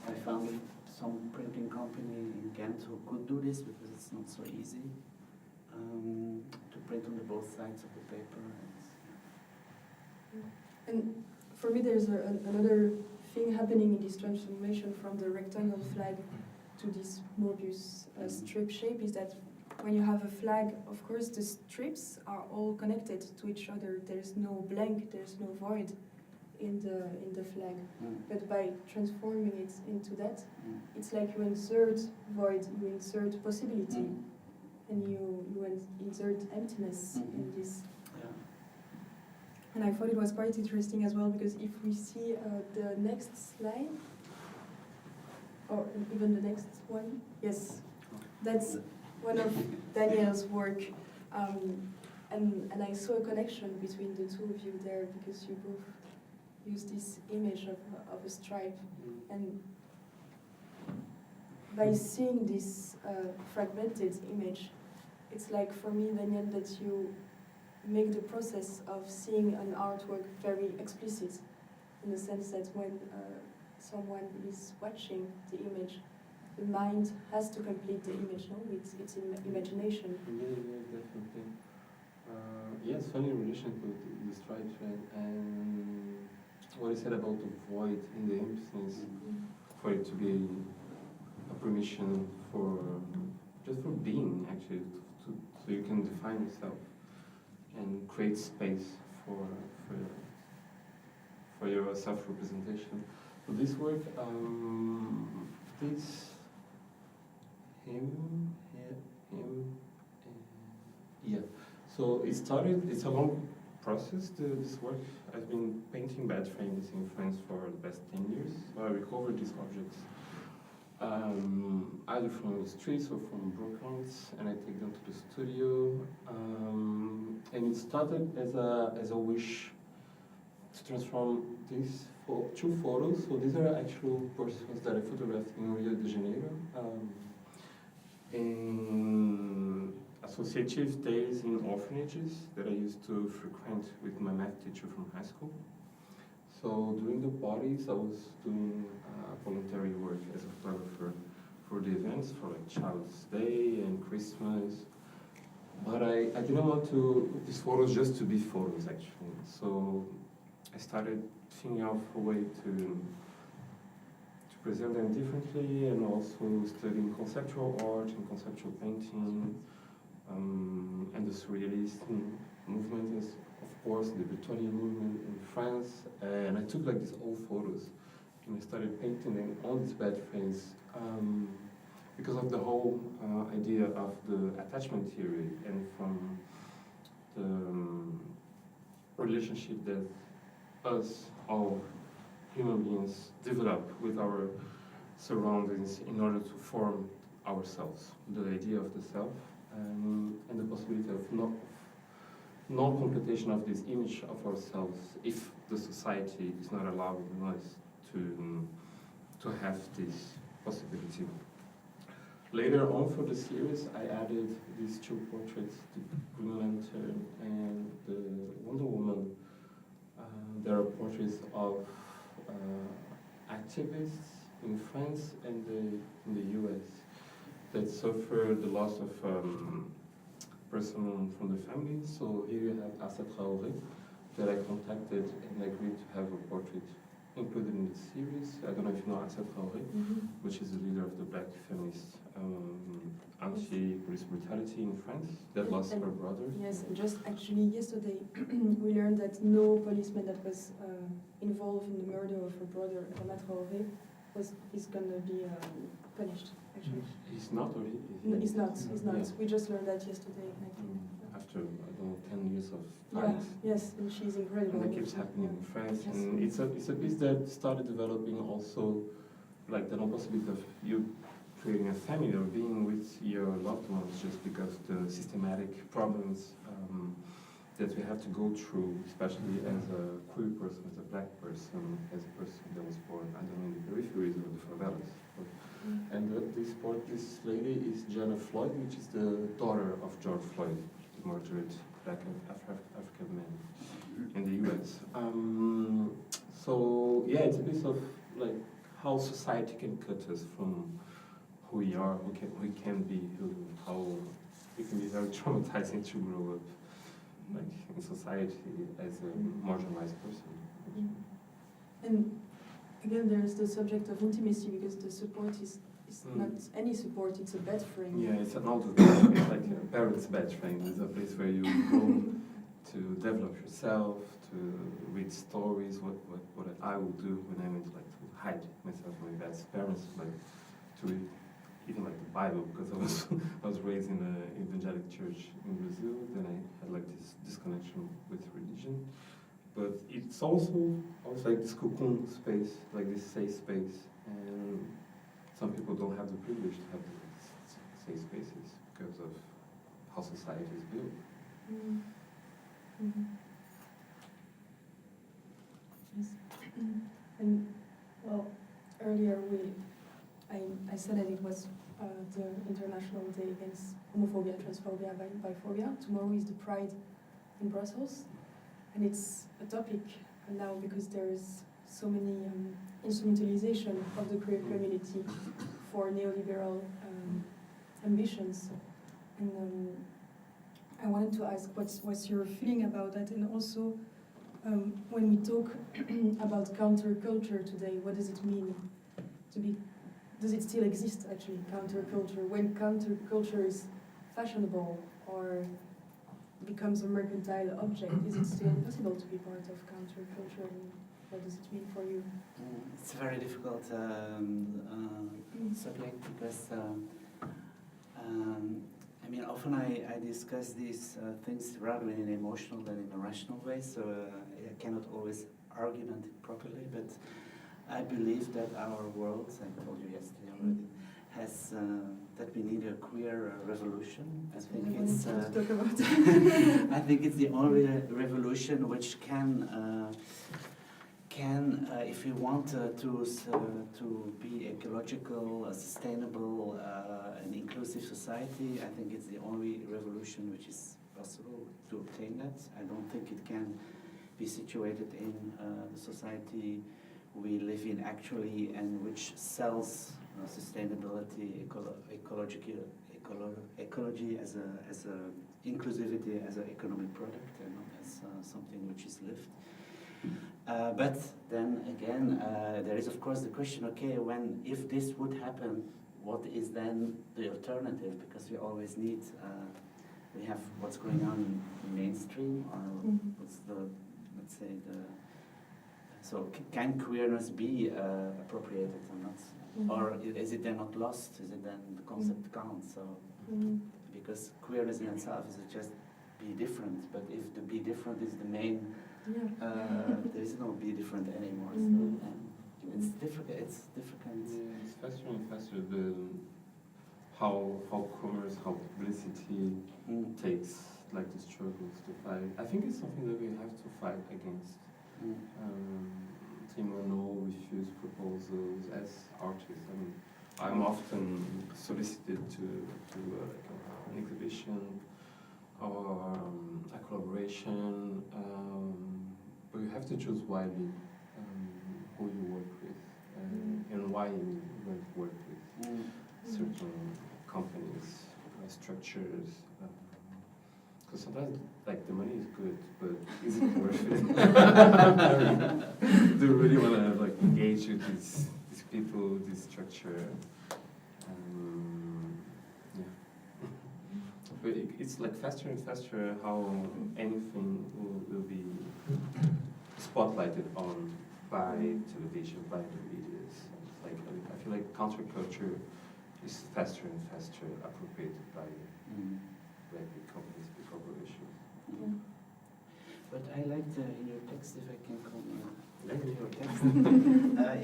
I found some printing company in Ghent who could do this, because it's not so easy to print on both sides of the paper. And for me, there's another thing happening in this transformation from the rectangle flag to this Möbius strip shape, is that when you have a flag, of course, the strips are all connected to each other. There's no blank, there's no void. in the flag. Mm. But by transforming it into that, Mm. it's like you insert void, you insert possibility, Mm. and you insert emptiness in Mhm. this. Yeah. And I thought it was quite interesting as well, because if we see the next slide, or even the next one, yes, that's one of Daniel's work. And I saw a connection between the two of you there, because you both use this image of a stripe. And by seeing this fragmented image, it's like for me, Daniel, that you make the process of seeing an artwork very explicit, in the sense that when someone is watching the image, the mind has to complete the image, no? It's imagination. Yeah, definitely. Yes, funny relation to the stripes, right? And what I said about the void in the emptiness, for it to be a permission for just for being, actually, so you can define yourself and create space for your self-representation. So this work, this him, yeah. So it started. It's a long process. This work. I've been painting bed frames in France for the past 10 years. So I recovered these objects, either from the streets or from brokenlands, and I take them to the studio. And it started as a wish to transform these two photos. So these are actual persons that I photographed in Rio de Janeiro. In associative days in orphanages that I used to frequent with my math teacher from high school. So during the parties, I was doing voluntary work as a photographer for the events, for like Child's Day and Christmas. But I didn't want these photos just to be photos, actually. So I started thinking of a way to present them differently, and also studying conceptual art and conceptual painting, and the surrealist movement is, of course, the Bretonian movement in France. And I took like these old photos and I started painting them on these bed frames, because of the whole idea of the attachment theory, and from the relationship that us, all human beings, develop with our surroundings in order to form ourselves, the idea of the self, and the possibility of non-completion of this image of ourselves if the society is not allowing us to have this possibility. Later on for the series, I added these two portraits, the Green Lantern and the Wonder Woman. There are portraits of activists in France and in the US that suffer the loss of person from the family. So here you have Assa Traoré, that I contacted and agreed to have a portrait included in the series. I don't know if you know Assa Traoré, which is the leader of the black feminist anti-police brutality in France that lost her brother. Yes, and just actually yesterday we learned that no policeman that was involved in the murder of her brother, Thomas Traoré, is going to be punished, actually. He's not, or No, he's not. He's not. Yeah. We just learned that yesterday, I think. After, I don't know, 10 years of Yeah, fights. yes, and she's incredible. And that keeps happening in France. Yes. And it's a piece that started developing also, like the non-possibility of you creating a family or being with your loved ones, just because the systematic problems that we have to go through, especially as a queer person, as a black person, as a person that was born, I don't know, in the peripheries or the favelas. And this lady is Jenna Floyd, which is the daughter of George Floyd, the murdered black African man in the US. So yeah, it's a piece of like how society can cut us from who we are, who we can be, how it can be very traumatizing to grow up like in society as a marginalized person. And again, there's the subject of intimacy, because the support is not any support, it's a bed frame. Yeah, it's an outdoor bed frame, it's like a parent's bed frame. It's a place where you go to develop yourself, to read stories, what I would do when I went like to hide myself from my dad's parents, like to read even like the Bible, because I was raised in an evangelic church in Brazil. Then I had like this disconnection with religion, but it's also like this cocoon space, like this safe space, and some people don't have the privilege to have these safe spaces because of how society is built. Yes. And well, earlier I said that it was the International Day Against Homophobia, Transphobia, and Biphobia. Tomorrow is the Pride in Brussels, and it's a topic now because there's so many instrumentalization of the queer community for neoliberal ambitions. And I wanted to ask what's your feeling about that, and also when we talk about counterculture today, what does it mean to be? Does it still exist actually, counterculture? When counterculture is fashionable or becomes a mercantile object, is it still possible to be part of counterculture? And what does it mean for you? It's a very difficult subject because I mean, often I discuss these things rather in an emotional than in a rational way, so I cannot always argument it properly, but I believe that our world, I told you yesterday already, has that we need a queer revolution. I think it's talk about I think it's the only revolution which can if we want to be ecological, sustainable, and inclusive society, I think it's the only revolution which is possible to obtain that. I don't think it can be situated in the society we live in actually, and which sells sustainability, ecology as a inclusivity as an economic product, and not as something which is lived. But then again, there is of course the question: okay, if this would happen, what is then the alternative? Because we always need. We have what's going on in mainstream, or what's the, let's say the. So can queerness be appropriated or not? Or is it then not lost? Is it then the concept counts? So because queerness in itself is just be different, but if the be different is the main, there is no be different anymore. So it's difficult. It's difficult. Yeah, it's faster and faster. How commerce, how publicity takes like the struggles to fight. I think it's something that we have to fight against. Tim Renault refused proposals as artists. I mean, I'm often solicited to like an exhibition or a collaboration, but you have to choose wisely who you work with and why you want to work with certain companies, structures. Because sometimes, like, the money is good, but is it worth it? Do you really want to like engage with these people, this structure? Yeah. But it's like faster and faster how anything will be spotlighted on by television, by the media. Like I feel like counterculture is faster and faster appropriated by big companies, big corporations. But I liked in your text, if I can call your text,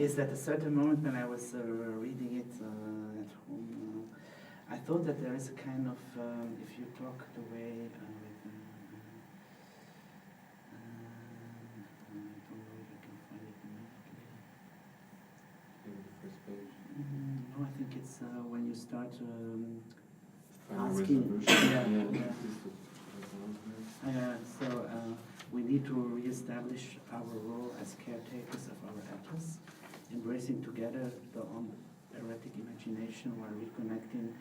is that at a certain moment when I was reading it at home, I thought that there is a kind of, if you talk the way I don't know if I can find it immediately. The first page. No, I think it's when you start Final asking. resolution. So we need to re-establish our role as caretakers of our atlas, embracing together the erratic imagination while reconnecting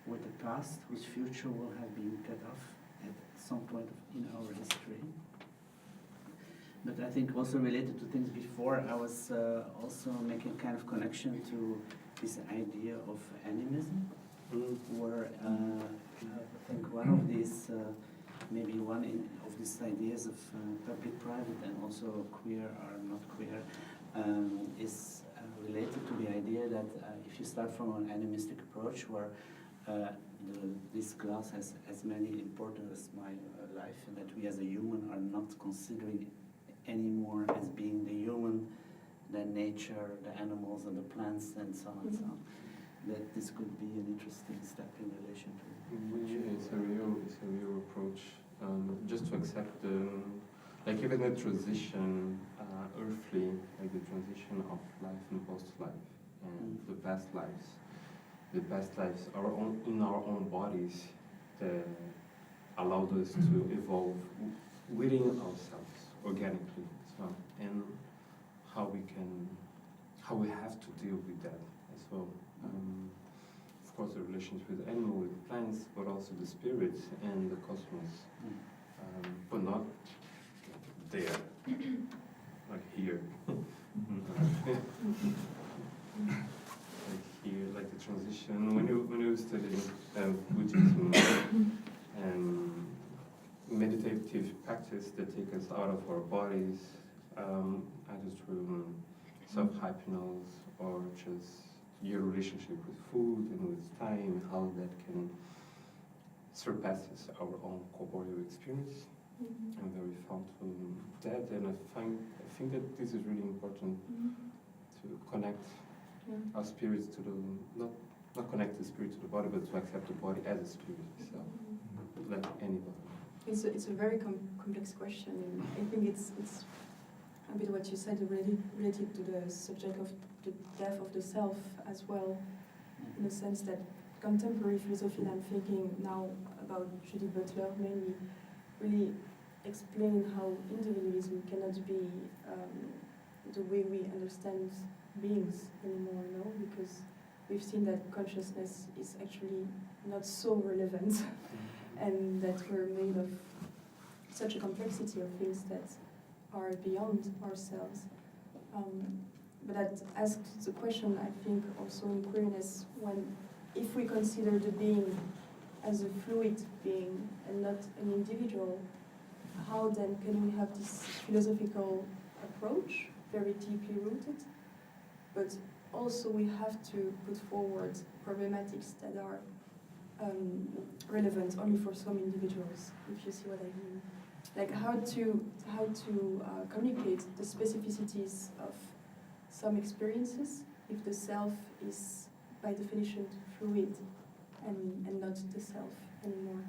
with the past whose future will have been cut off at some point in our history. But I think also related to things before, I was also making kind of connection to this idea of animism, where I think one of these maybe one of these ideas of public-private and also queer or not queer is related to the idea that if you start from an animistic approach where this class has as many importance as my life, and that we as a human are not considering anymore as being the human, the nature, the animals and the plants and so on and so on, that this could be an interesting step in relation to It's a real approach. Just to accept like even the transition, earthly, like the transition of life and post-life, and the past lives. The past lives are in our own bodies that allowed us to evolve within ourselves organically as well, and how we have to deal with that as well. Of course, the relations with animals, with plants, but also the spirits and the cosmos, but not there, like here. Like here, like the transition. When you study Buddhism and meditative practice that take us out of our bodies, either through self-hypnosis or just your relationship with food and with time, how that can surpasses our own corporeal experience. I'm very fond of that, and I think that this is really important to connect our spirits to the not connect the spirit to the body, but to accept the body as a spirit itself, like anybody. It's a very complex question, and I think it's a bit what you said related to the subject of the death of the self as well, in the sense that contemporary philosophy, and I'm thinking now about Judith Butler mainly, really explain how individualism cannot be the way we understand beings anymore, no? Because we've seen that consciousness is actually not so relevant, and that we're made of such a complexity of things that are beyond ourselves. But that asks the question, I think, also in queerness, if we consider the being as a fluid being and not an individual, how then can we have this philosophical approach, very deeply rooted, but also we have to put forward problematics that are relevant only for some individuals, if you see what I mean. Like how to communicate the specificities of some experiences if the self is by definition fluid and not the self anymore.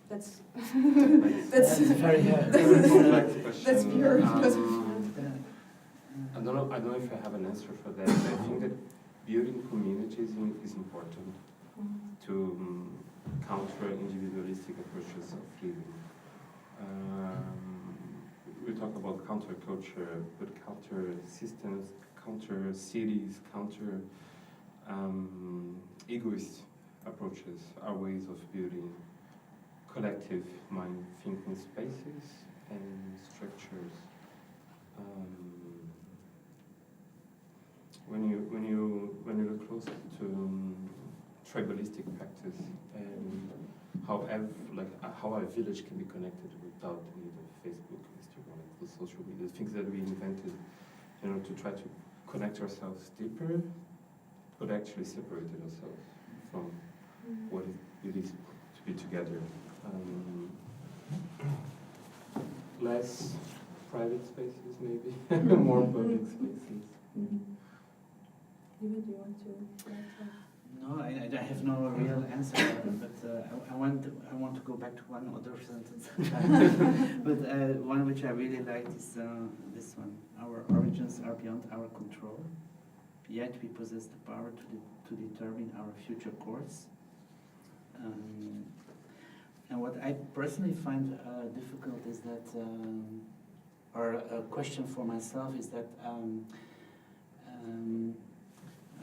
That's very complex question. That's pure philosophy. I don't know if I have an answer for that. I think that building communities is important to counter individualistic approaches of living. We talk about counterculture, but counter systems, counter cities, counter egoist approaches are ways of building collective mind thinking spaces and structures. When you look close to tribalistic practice and how a village can be connected without the need of Facebook, Instagram, the social media, things that we invented, to try to connect ourselves deeper, but actually separated ourselves from what it is to be together. Less private spaces, maybe, more public spaces. Lieven, do you want to add? No, I have no real answer, but I want to go back to one other sentence. But one which I really liked is this one. Our origins are beyond our control, yet we possess the power to determine our future course. And what I personally find difficult is that, or a question for myself is that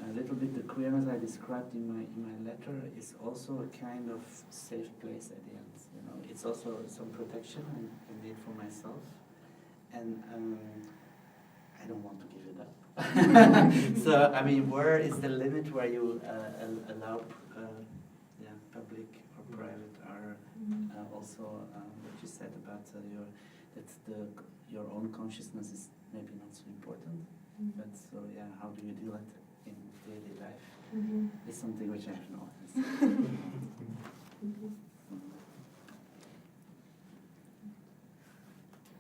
a little bit the queerness I described in my letter is also a kind of safe place at the end. It's also some protection I made for myself, and I don't want to give it up. So I mean, where is the limit where you allow public or private or Also, what you said about your own consciousness is maybe not so important. But so yeah, how do you deal it in daily life? It's something which I have no answer.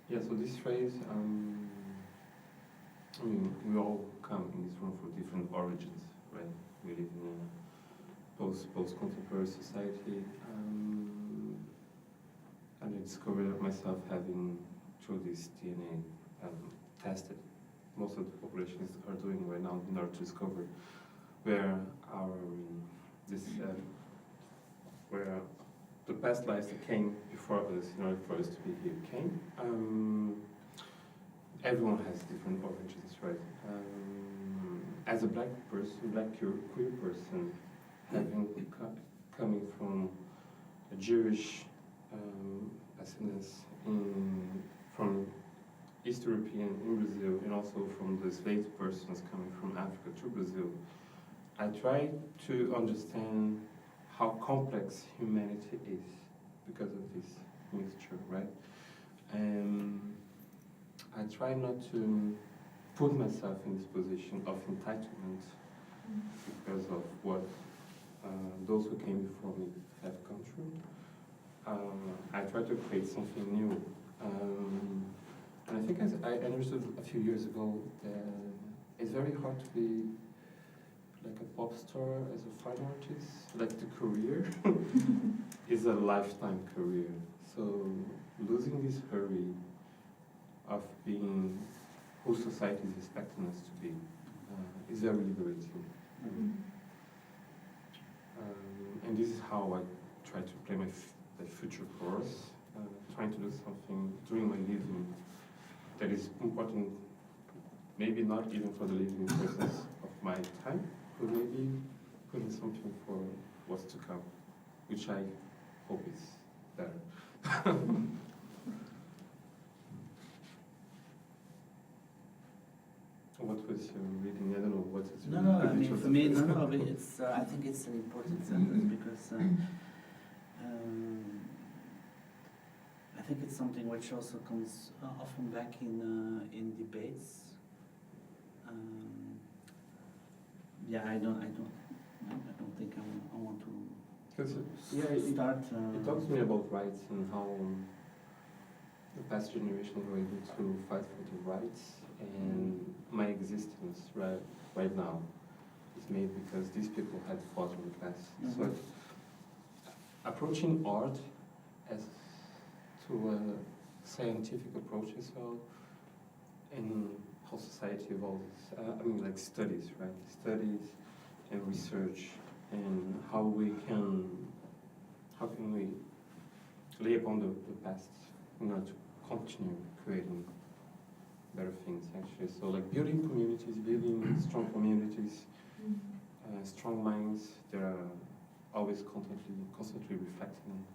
Yeah, so this phrase, I mean, we all come in this room for different origins, right? We live in a post-contemporary society, and I discovered myself having, through this DNA, tested. Most of the populations are doing right now in order to discover where where the past lives that came before us, in order for us to be here, came. Everyone has different origins, right? As a black person, queer person, coming from a Jewish ascendance from East European in Brazil, and also from the slave persons coming from Africa to Brazil, I try to understand how complex humanity is because of this mixture, right? I try not to put myself in this position of entitlement because of what those who came before me have gone through. I try to create something new. And I think I understood a few years ago that it's very hard to be like a pop star as a fine artist. Like the career is a lifetime career. So losing this hurry of being who society is expecting us to be is very liberating. And this is how I try to play my future course, trying to do something during my living that is important, maybe not even for the living process of my time, but maybe putting something for what's to come, which I hope is better. What was your reading? I don't know what is. No, I mean, for me, no, but it's. I think it's an important sentence because I think it's something which also comes often back in debates. Yeah, I don't think I want to start. It talks to me about rights and how the past generations were able to fight for the rights, and my existence right now is made because these people had fought in the past. So approaching art as to a scientific approach as well, and how society evolves. I mean, like studies, right? Studies and research, and how can we lay upon the past in order to continue creating better things, actually. So like building communities, building strong communities, strong minds that are always constantly reflecting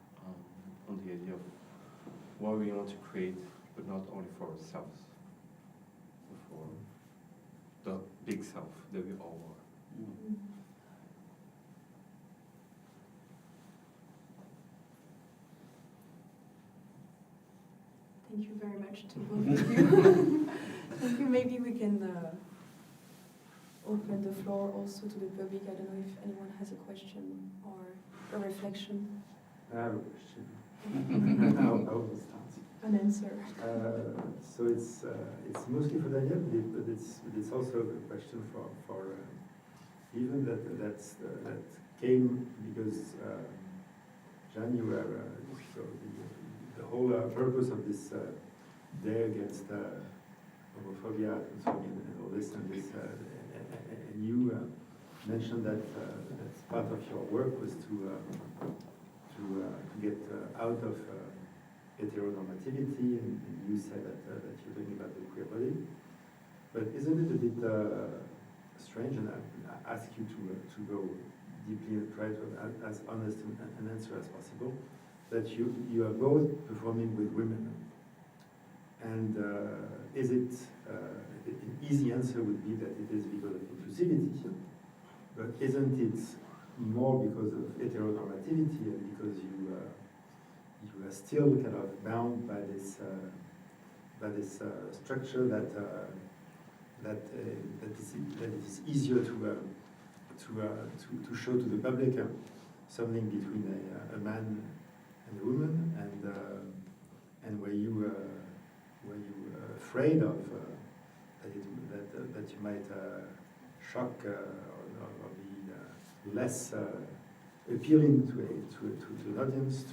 on the idea of what we want to create, but not only for ourselves, but for the big self that we all are. Thank you very much to both of you. Thank you. Maybe we can open the floor also to the public. I don't know if anyone has a question or a reflection. I have a question. I'll start. An answer. So it's mostly for Daniel, but it's also a question for even that came because January. So the whole purpose of this day against homophobia, transphobia, and all this, and you mentioned that part of your work was to get out of heteronormativity, and you said that you're talking about the queer body. But isn't it a bit strange, and I ask you to go deeply and try to as honest an answer as possible, that you are both performing with women, and is it an easy answer would be that it is because of inclusivity, but isn't it more because of heteronormativity and because you are still kind of bound by this structure that it is easier to show to the public something between a man and a woman, and where you afraid of that you might shock or be less appealing to an audience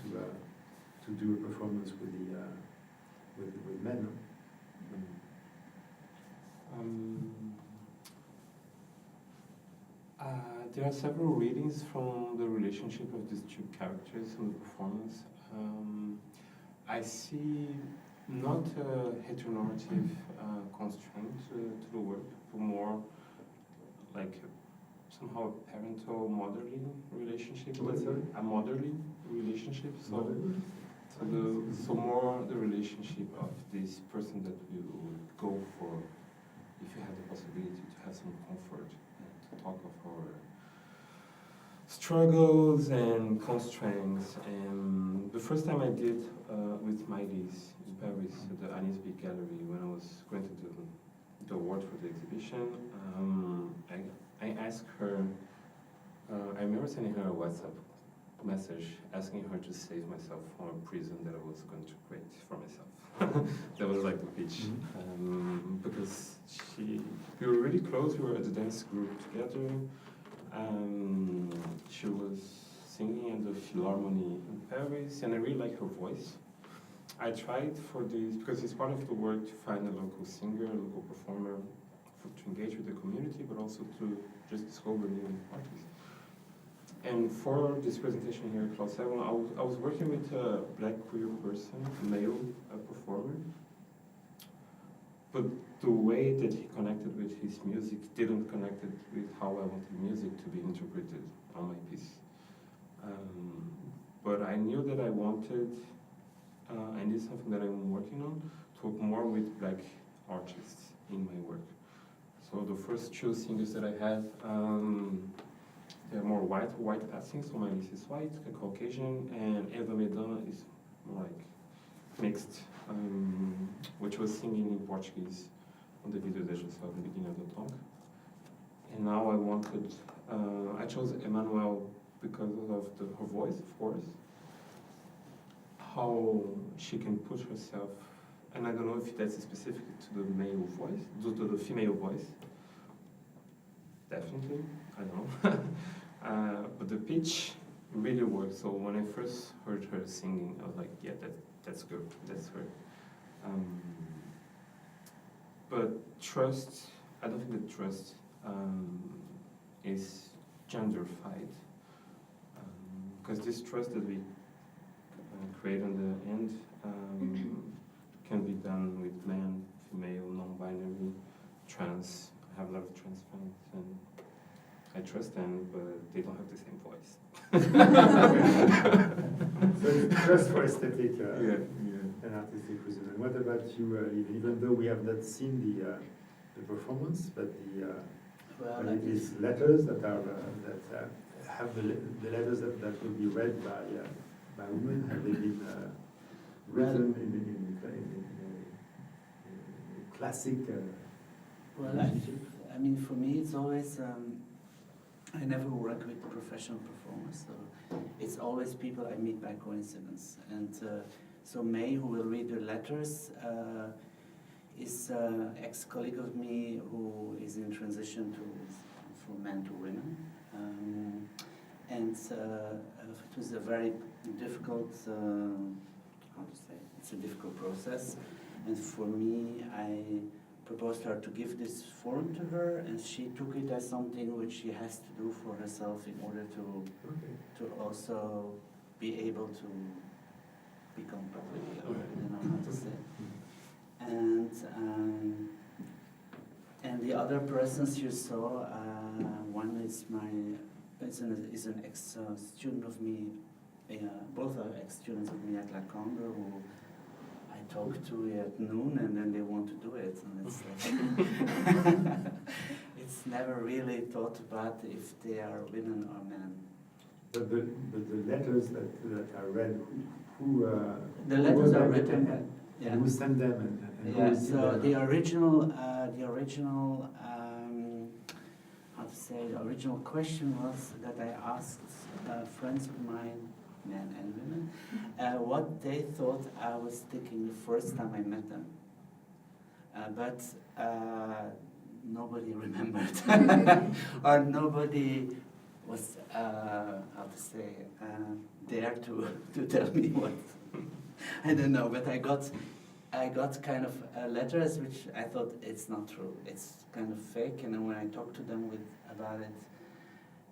to do a performance with men. There are several readings from the relationship of these two characters in the performance. I see not a heteronormative constraint to the work, but more like somehow a parental motherly relationship. What, sorry? A motherly relationship. So more the relationship of this person that you would go for if you have the possibility to have some comfort and to talk of our struggles and constraints. And the first time I did with Mylis in Paris at the Nicolaevsky Gallery, when I was granted the award for the exhibition, I asked her, I remember sending her a WhatsApp message asking her to save myself from a prison that I was going to create for myself. That was like the pitch. Because we were really close, we were at the dance group together. She was singing at the Philharmonie in Paris, and I really like her voice. I tried for this, because it's part of the work to find a local singer, a local performer, to engage with the community, but also to just discover new artists. And for this presentation here at Class 7, I was working with a black queer person, a male performer. But the way that he connected with his music didn't connect it with how I wanted music to be interpreted on my piece. But I knew that I wanted, and this is something that I'm working on, to work more with black artists in my work. So the first two singers that I had, they're more white passing, so my niece is white, Caucasian, and Eva Medan is more like mixed, which was singing in Portuguese on the video that you saw at the beginning of the talk. And now I wanted, I chose Emmanuel because of her voice, of course, how she can put herself, and I don't know if that's specific to the male voice, to the female voice, definitely, I don't know. But the pitch really worked, so when I first heard her singing, I was like, yeah, that's good, that's her. But trust, I don't think that trust is genderfied. Because this trust that we create on the end can be done with man, female, non-binary, trans. I have a lot of trans friends, and I trust them, but they don't have the same voice. So it's trust for aesthetic yeah. and artistic reason. And what about you, Lieven? Even though we have not seen the performance, but these letters that are have the letters that will be read by women, have they been written in classic? Well, I mean, for me, it's always, I never work with professional performers, so it's always people I meet by coincidence. And so May, who will read the letters, is an ex-colleague of me who is in transition from men to women. And it was a very difficult, how to say, it's a difficult process. And for me, I proposed her to give this forum to her, and she took it as something which she has to do for herself in order to also be able to become public, or you know how to say. And the other persons you saw, one is an ex-student of me, both are ex-students of me at La Cambre, who I talk to at noon, and then they want to do it, and it's like it's never really thought about if they are women or men. But the letters that are read, The who letters wrote are them written by, and yeah. who sent them and who Yeah, received so them? the original, how to say, the original question was that I asked friends of mine, men and women, what they thought I was thinking the first time I met them. But nobody remembered, or nobody was, how to say, there to tell me what. I don't know, but I got kind of letters which I thought it's not true. It's kind of fake, and then when I talked to them about it,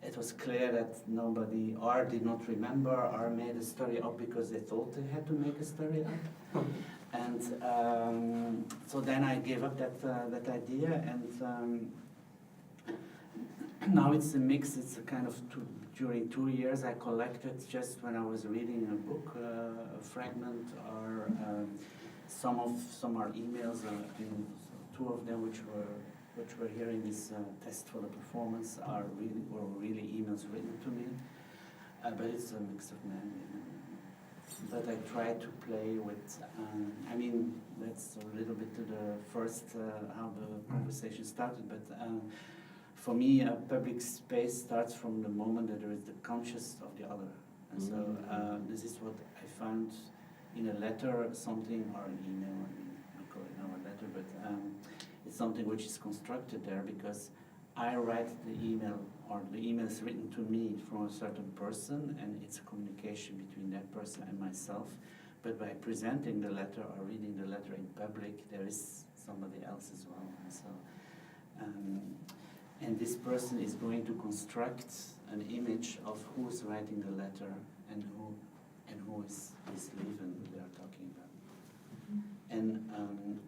it was clear that nobody or did not remember or made a story up because they thought they had to make a story up. And so then I gave up that idea, and now it's a mix. It's a kind of during 2 years I collected just when I was reading a book, a fragment, or some are emails, and two of them which were here in this test for the performance were really emails written to me. But it's a mix of men and women. But I try to play with, I mean, that's a little bit to the first, how the conversation started, but for me, a public space starts from the moment that there is the conscious of the other. And so this is what I found in a letter, something, or an email, I mean, we call it now a letter, but it's something which is constructed there because I write the email, or the email is written to me from a certain person, and it's a communication between that person and myself. But by presenting the letter or reading the letter in public, there is somebody else as well. And so, and this person is going to construct an image of who's writing the letter and who is Lieven they are talking about. And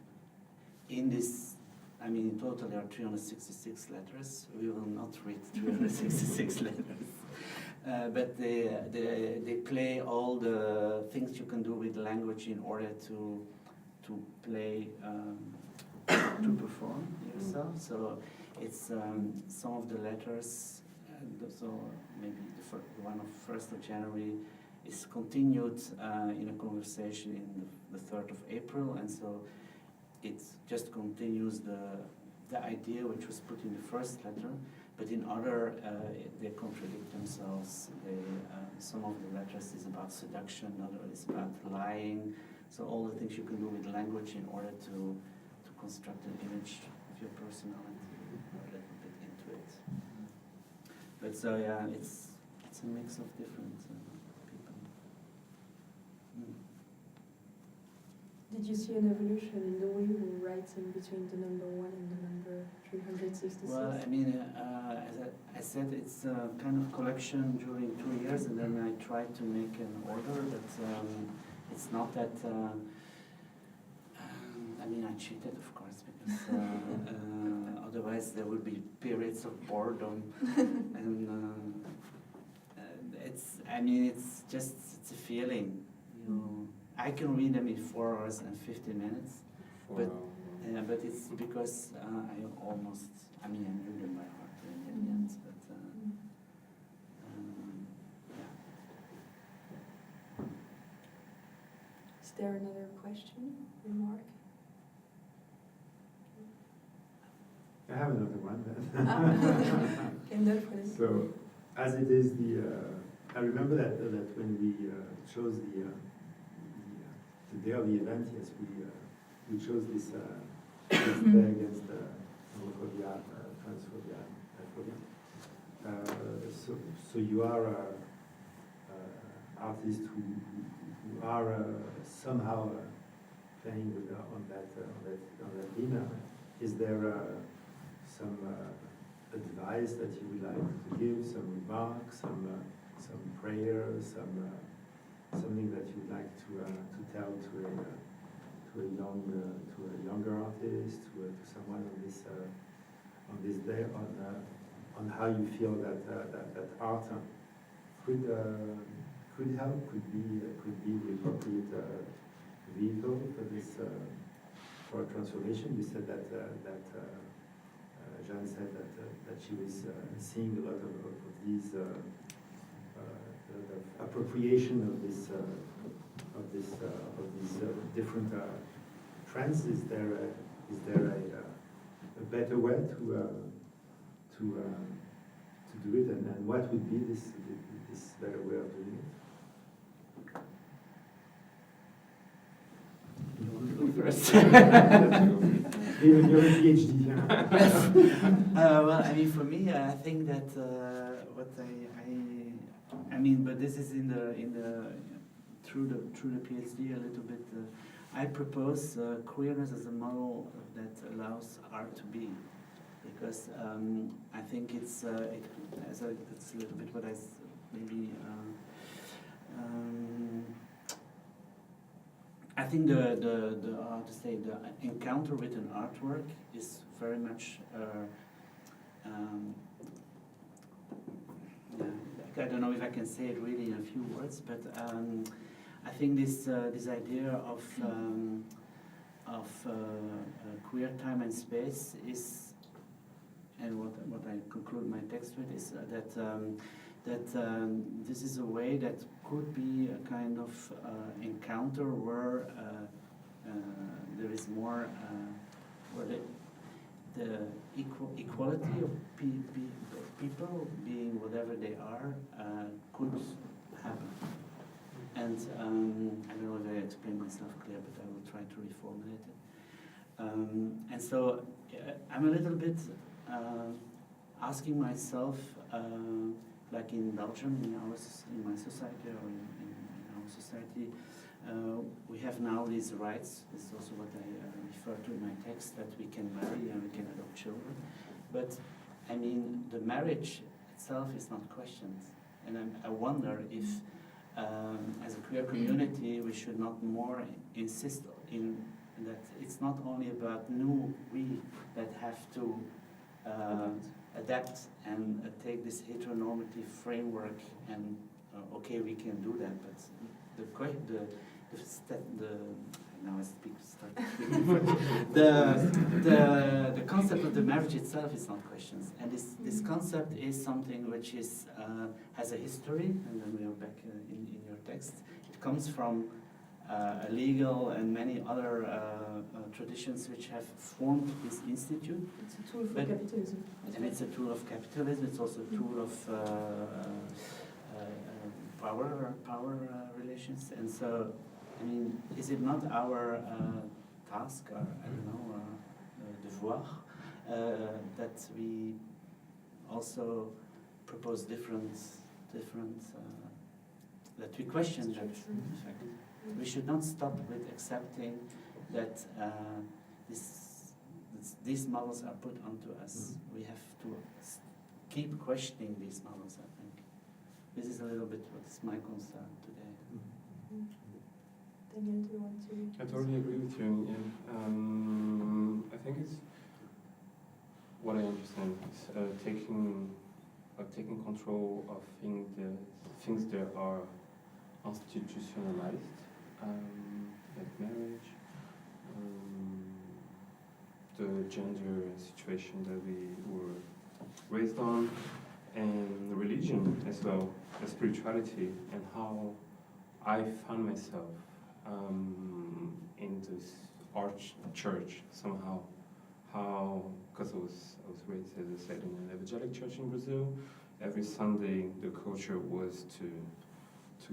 in this, I mean, in total there are 366 letters. We will not read 366 letters. But they play all the things you can do with language in order to play, to perform yourself. So it's some of the letters, so maybe the one of 1st of January is continued in a conversation in the 3rd of April, and so it just continues the idea which was put in the first letter, but in other they contradict themselves. Some of the letters is about seduction, other is about lying. So all the things you can do with language in order to construct an image of your personality, or a little bit into it. But so yeah, it's a mix of different people. Did you see an evolution in the way you write in between the number 1 and the number 366? Well, I mean, as I said, it's a kind of collection during 2 years, and then I tried to make an order, but it's not that. I mean, I cheated, of course, because otherwise there would be periods of boredom, and it's. I mean, it's a feeling. I can read them in 4 hours and 50 minutes, but it's because I almost. I mean, I knew them by heart in the end, but yeah. Is there another question, remark? I have another one then. So, as it is I remember that when we chose the day of the event, yes, we chose this day against homophobia, transphobia, and biphobia. So you are artists who are somehow playing on that theme. Is there some advice that you would like to give, some remarks, some prayers, something that you would like to tell to a younger artist, to someone on this day, on how you feel that art could help, could be the appropriate vehicle for this for transformation. You said that Jeanne said that she was seeing a lot of these appropriation of these different trends? Is there a better way to do it, and what would be this better way of doing it? You want to go first? You're a PhD here. Well, I mean, for me, I think that what I mean, but this is in the through the PhD a little bit. I propose queerness as a model that allows art to be, because I think it's it's a little bit what I maybe. I think the how to say, the encounter with an artwork is very much I don't know if I can say it really in a few words, but I think this idea of queer time and space is, and what I conclude my text with is that this is a way that could be a kind of encounter where there is more where the equality of people being whatever they are could happen. And I don't know if I explained myself clear, but I will try to reformulate it. And so I'm a little bit asking myself, like in Belgium, in my society, or in our society, we have now these rights. This is also what I refer to in my text, that we can marry and we can adopt children. But I mean, the marriage itself is not questioned. And I wonder if, as a queer community, we should not more insist in that it's not only about we that have to adapt and take this heteronormative framework, and okay, we can do that, but now I start speaking. The concept of the marriage itself is not questioned, and this concept is something which is has a history, and then we are back in your text. It comes from a legal and many other traditions which have formed this institute. It's a tool for capitalism. And it's a tool of capitalism. It's also a tool of power relations. And so, I mean, is it not our task, or I don't know, devoir, that we also propose different that we question that fact? We should not stop with accepting that these models are put onto us. We have to keep questioning these models, I think. This is a little bit what is my concern today. Daniel, do you want to? I totally agree with you. Yeah. I think it's what I understand is taking control of things that are institutionalized, like marriage, the gender situation that we were raised on, and religion as well, the spirituality, and how I found myself in this arch church somehow. How, because I was raised, as I said, in an evangelic church in Brazil. Every Sunday the culture was to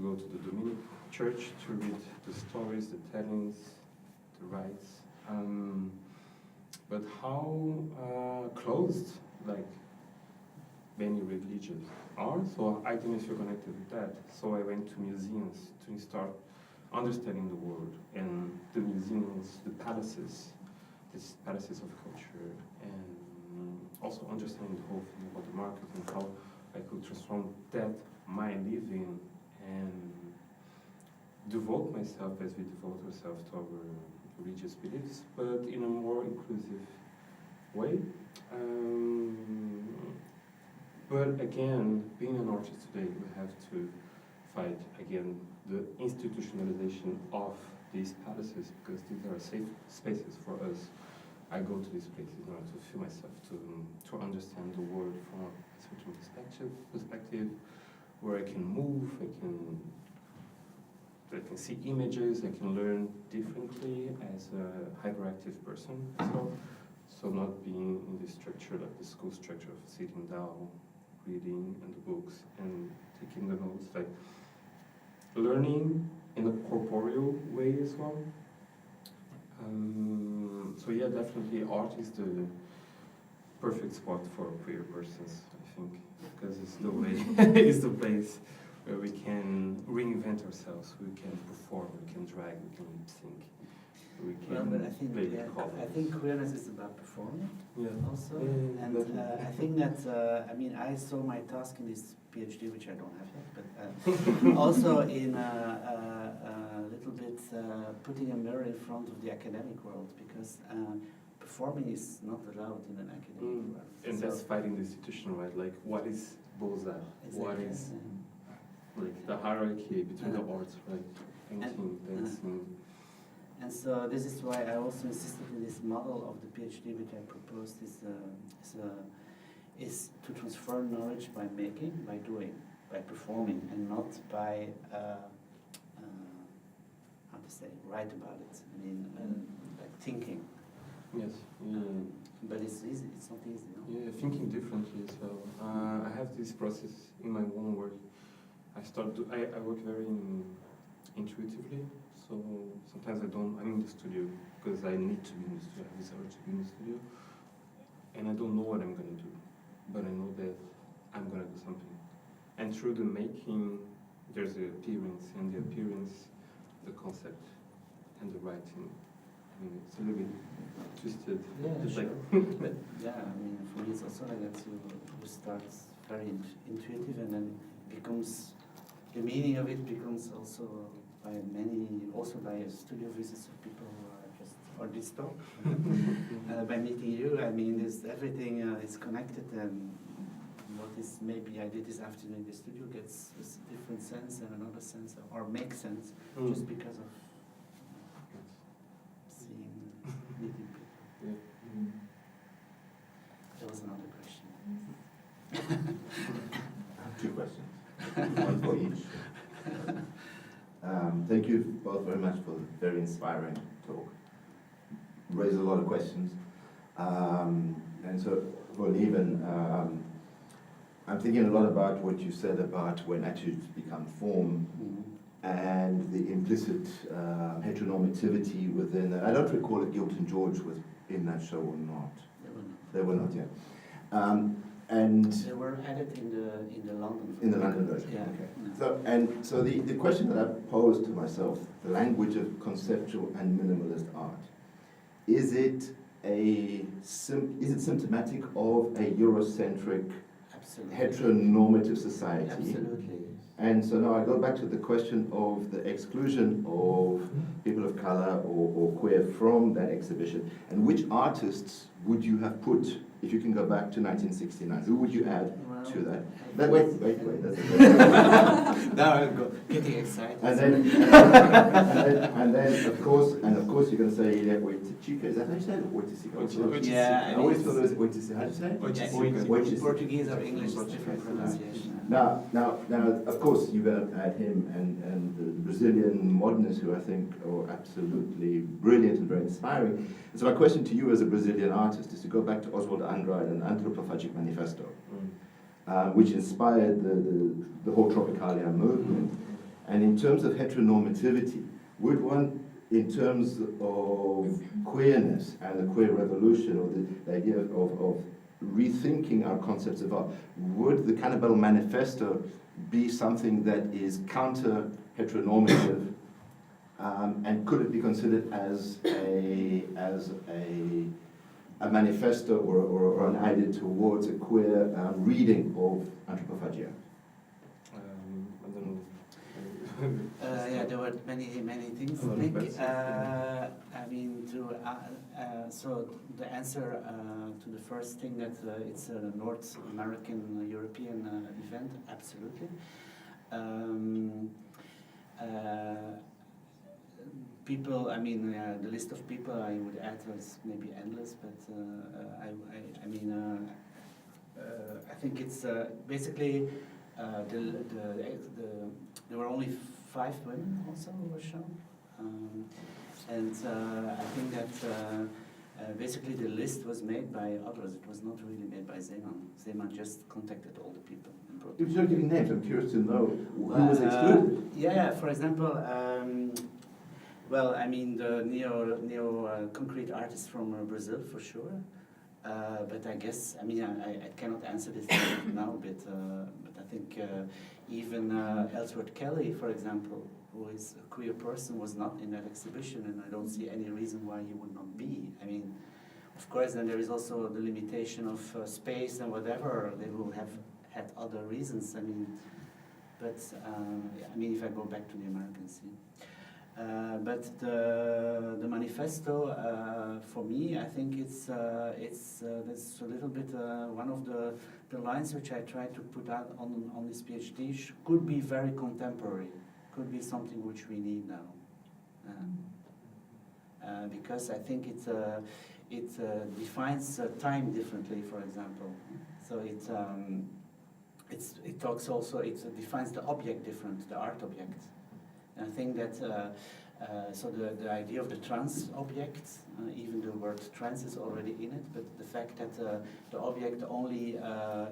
go to the Dominic church to read the stories, the tellings, the rites. But how closed, like, many religions are, so I didn't feel connected with that. So I went to museums to start understanding the world, and the museums, the palaces, these palaces of culture, and also understanding the whole thing about the market and how I could transform that, my living, and devote myself as we devote ourselves to our religious beliefs, but in a more inclusive way. But again, being an artist today, we have to fight again the institutionalization of these palaces, because these are safe spaces for us. I go to these places in order to feel myself, to understand the world from a certain perspective, where I can move, I can see images, I can learn differently as a hyperactive person as well. So not being in this structure, like the school structure of sitting down, reading and the books and taking the notes, like learning in a corporeal way as well. So yeah, definitely art is the perfect spot for queer persons, I think, because it's the way, it's the place where we can reinvent ourselves, we can perform, we can drag, we can lip sync, we can Well, but I think play with colors. I think queerness is about performing Yeah. also, Yeah, and definitely. I think that I mean I saw my task in this PhD, which I don't have yet, but also in a little bit putting a mirror in front of the academic world, because performing is not allowed in an academic world. And So- that's fighting the institution, right? Like, what is Beaux-Arts? What Exactly, is yeah. like the hierarchy between the arts, right? Painting, dancing. And so this is why I also insisted in this model of the PhD which I proposed is to transfer knowledge by making, by doing, by performing, and not by how to say, write about it. I mean, like thinking. Yes. Yeah. But it's easy. It's not easy. No? Yeah, thinking differently as well. I have this process in my own work. I work very intuitively, so sometimes I'm in the studio because I need to be in the studio, I have this urge to be in the studio, and I don't know what I'm going to do, but I know that I'm going to do something. And through the making, there's the appearance, and the appearance, the concept, and the writing. I mean, it's a little bit twisted. Yeah, Just sure. like But yeah, I mean, for me it's also like that. You start very intuitive, and then becomes the meaning of it becomes also by a studio visits of people who are just for this talk. By meeting you, I mean, everything is connected, and what is maybe I did this afternoon in the studio gets a different sense and another sense, or makes sense just because of seeing, meeting people. Yeah. There was another question. Two questions, one for each. Thank you both very much for the very inspiring talk. Raised a lot of questions. And so for Lieven, I'm thinking a lot about what you said about when attitudes become form and the implicit heteronormativity within that. I don't recall if Gilbert George was in that show or not. They were not yet. And They were added in the London. in the London version. Yeah. Okay. So the question that I posed to myself, the language of conceptual and minimalist art, is it symptomatic of a Eurocentric, Absolutely. heteronormative society? Absolutely. And so now I go back to the question of the exclusion of people of color or queer from that exhibition. And which artists would you have put, if you can go back to 1969? Who would you add to that? Wait. That's it. Now I'm getting excited. And then, of course, you're going to say Chica. Is that how you say it? Oiticica. Yeah, I always thought it was Oiticica. How do you say it? Oiticica. Portuguese or English is different pronunciation. Now, of course, you're going to add him and the Brazilian modernists, who I think are absolutely brilliant and very inspiring. And so my question to you as a Brazilian artist is to go back to Oswald Andrade and Anthropophagic Manifesto, which inspired the whole Tropicalia movement. And in terms of heteronormativity, would one, in terms of queerness and the queer revolution, or the idea of rethinking our concepts of art, would the Cannibal Manifesto be something that is counter-heteronormative, and could it be considered as a manifesto or an idea towards a queer reading of Anthropophagia? I don't know. Yeah, there were many things. A lot I of think. bets. I mean, so the answer to the first thing that it's a North American European event, absolutely. People, I mean, the list of people I would add was maybe endless, but I mean, I think it's basically there were only 5 women also were shown. And I think that basically the list was made by others. It was not really made by Zeeman. Zeeman just contacted all the people and brought If you're giving names, I'm curious to know who was excluded. yeah, for example, well, I mean the neo concrete artists from Brazil for sure. But I guess, I mean, I cannot answer this now, but I think even Ellsworth Kelly, for example, who is a queer person, was not in that exhibition, and I don't see any reason why he would not be. I mean, of course, then there is also the limitation of space and whatever. They will have had other reasons. I mean, but I mean, if I go back to the American scene. But the manifesto, for me, I think it's that's a little bit one of the lines which I try to put out on this PhD could be very contemporary, could be something which we need now, because I think it defines time differently, for example. So it talks also, it defines the object different, the art object. And I think that so the idea of the trans object, even the word trans is already in it, but the fact that the object only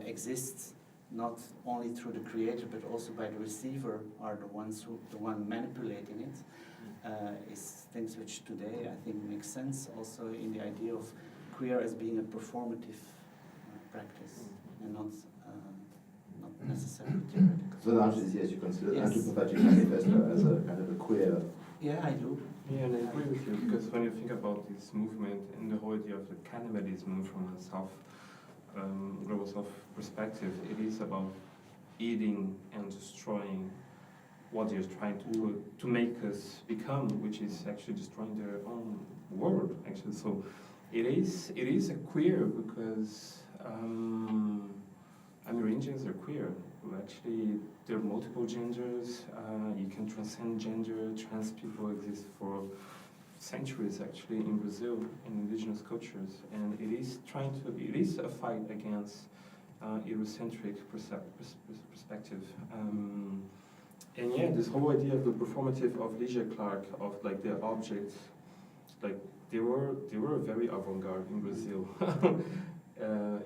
exists not only through the creator but also by the receiver are the one manipulating it, is things which today I think make sense also in the idea of queer as being a performative practice and not necessarily theoretical. So the answer is yes, you consider the Yes. Anthropophagic Manifesto as a kind of a queer. Yeah, I do. Yeah, and I agree with you, because when you think about this movement and the whole idea of the cannibalism from a global south perspective, it is about eating and destroying what they're trying to make us become, which is actually destroying their own world, actually. So it is a queer because Amerindians are queer. Actually, there are multiple genders. You can transcend gender. Trans people exist for centuries, actually, in Brazil, in indigenous cultures, and it is a fight against Eurocentric perspective. And yeah, this whole idea of the performative of Ligia Clark, of like the objects, like they were very avant-garde in Brazil,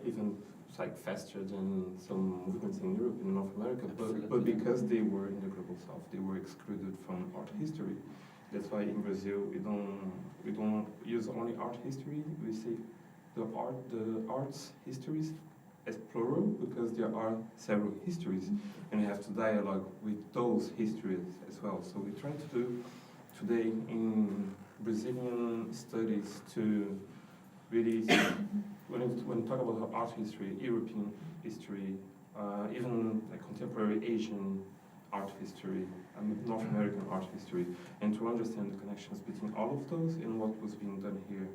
even like faster than some movements in Europe and North America, but because they were in the global south, they were excluded from art history. That's why in Brazil we don't use only art history. We say the arts histories as plural because there are several histories, and you have to dialogue with those histories as well. So we try to do today in Brazilian studies to really when you talk about art history, European history, even like contemporary Asian art history, North American art history, and to understand the connections between all of those and what was being done here.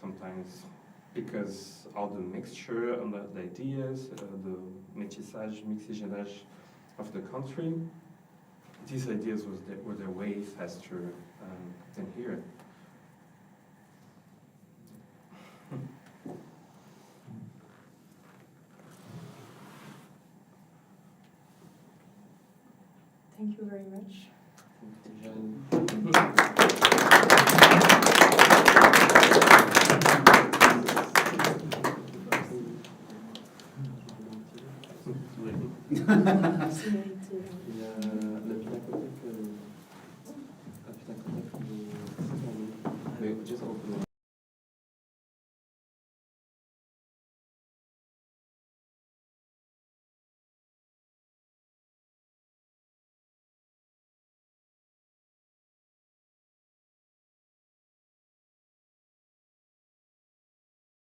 Sometimes because all the mixture and the ideas, the mixagenage of the country, these ideas were their way faster than here. Thank you very much. Thank you.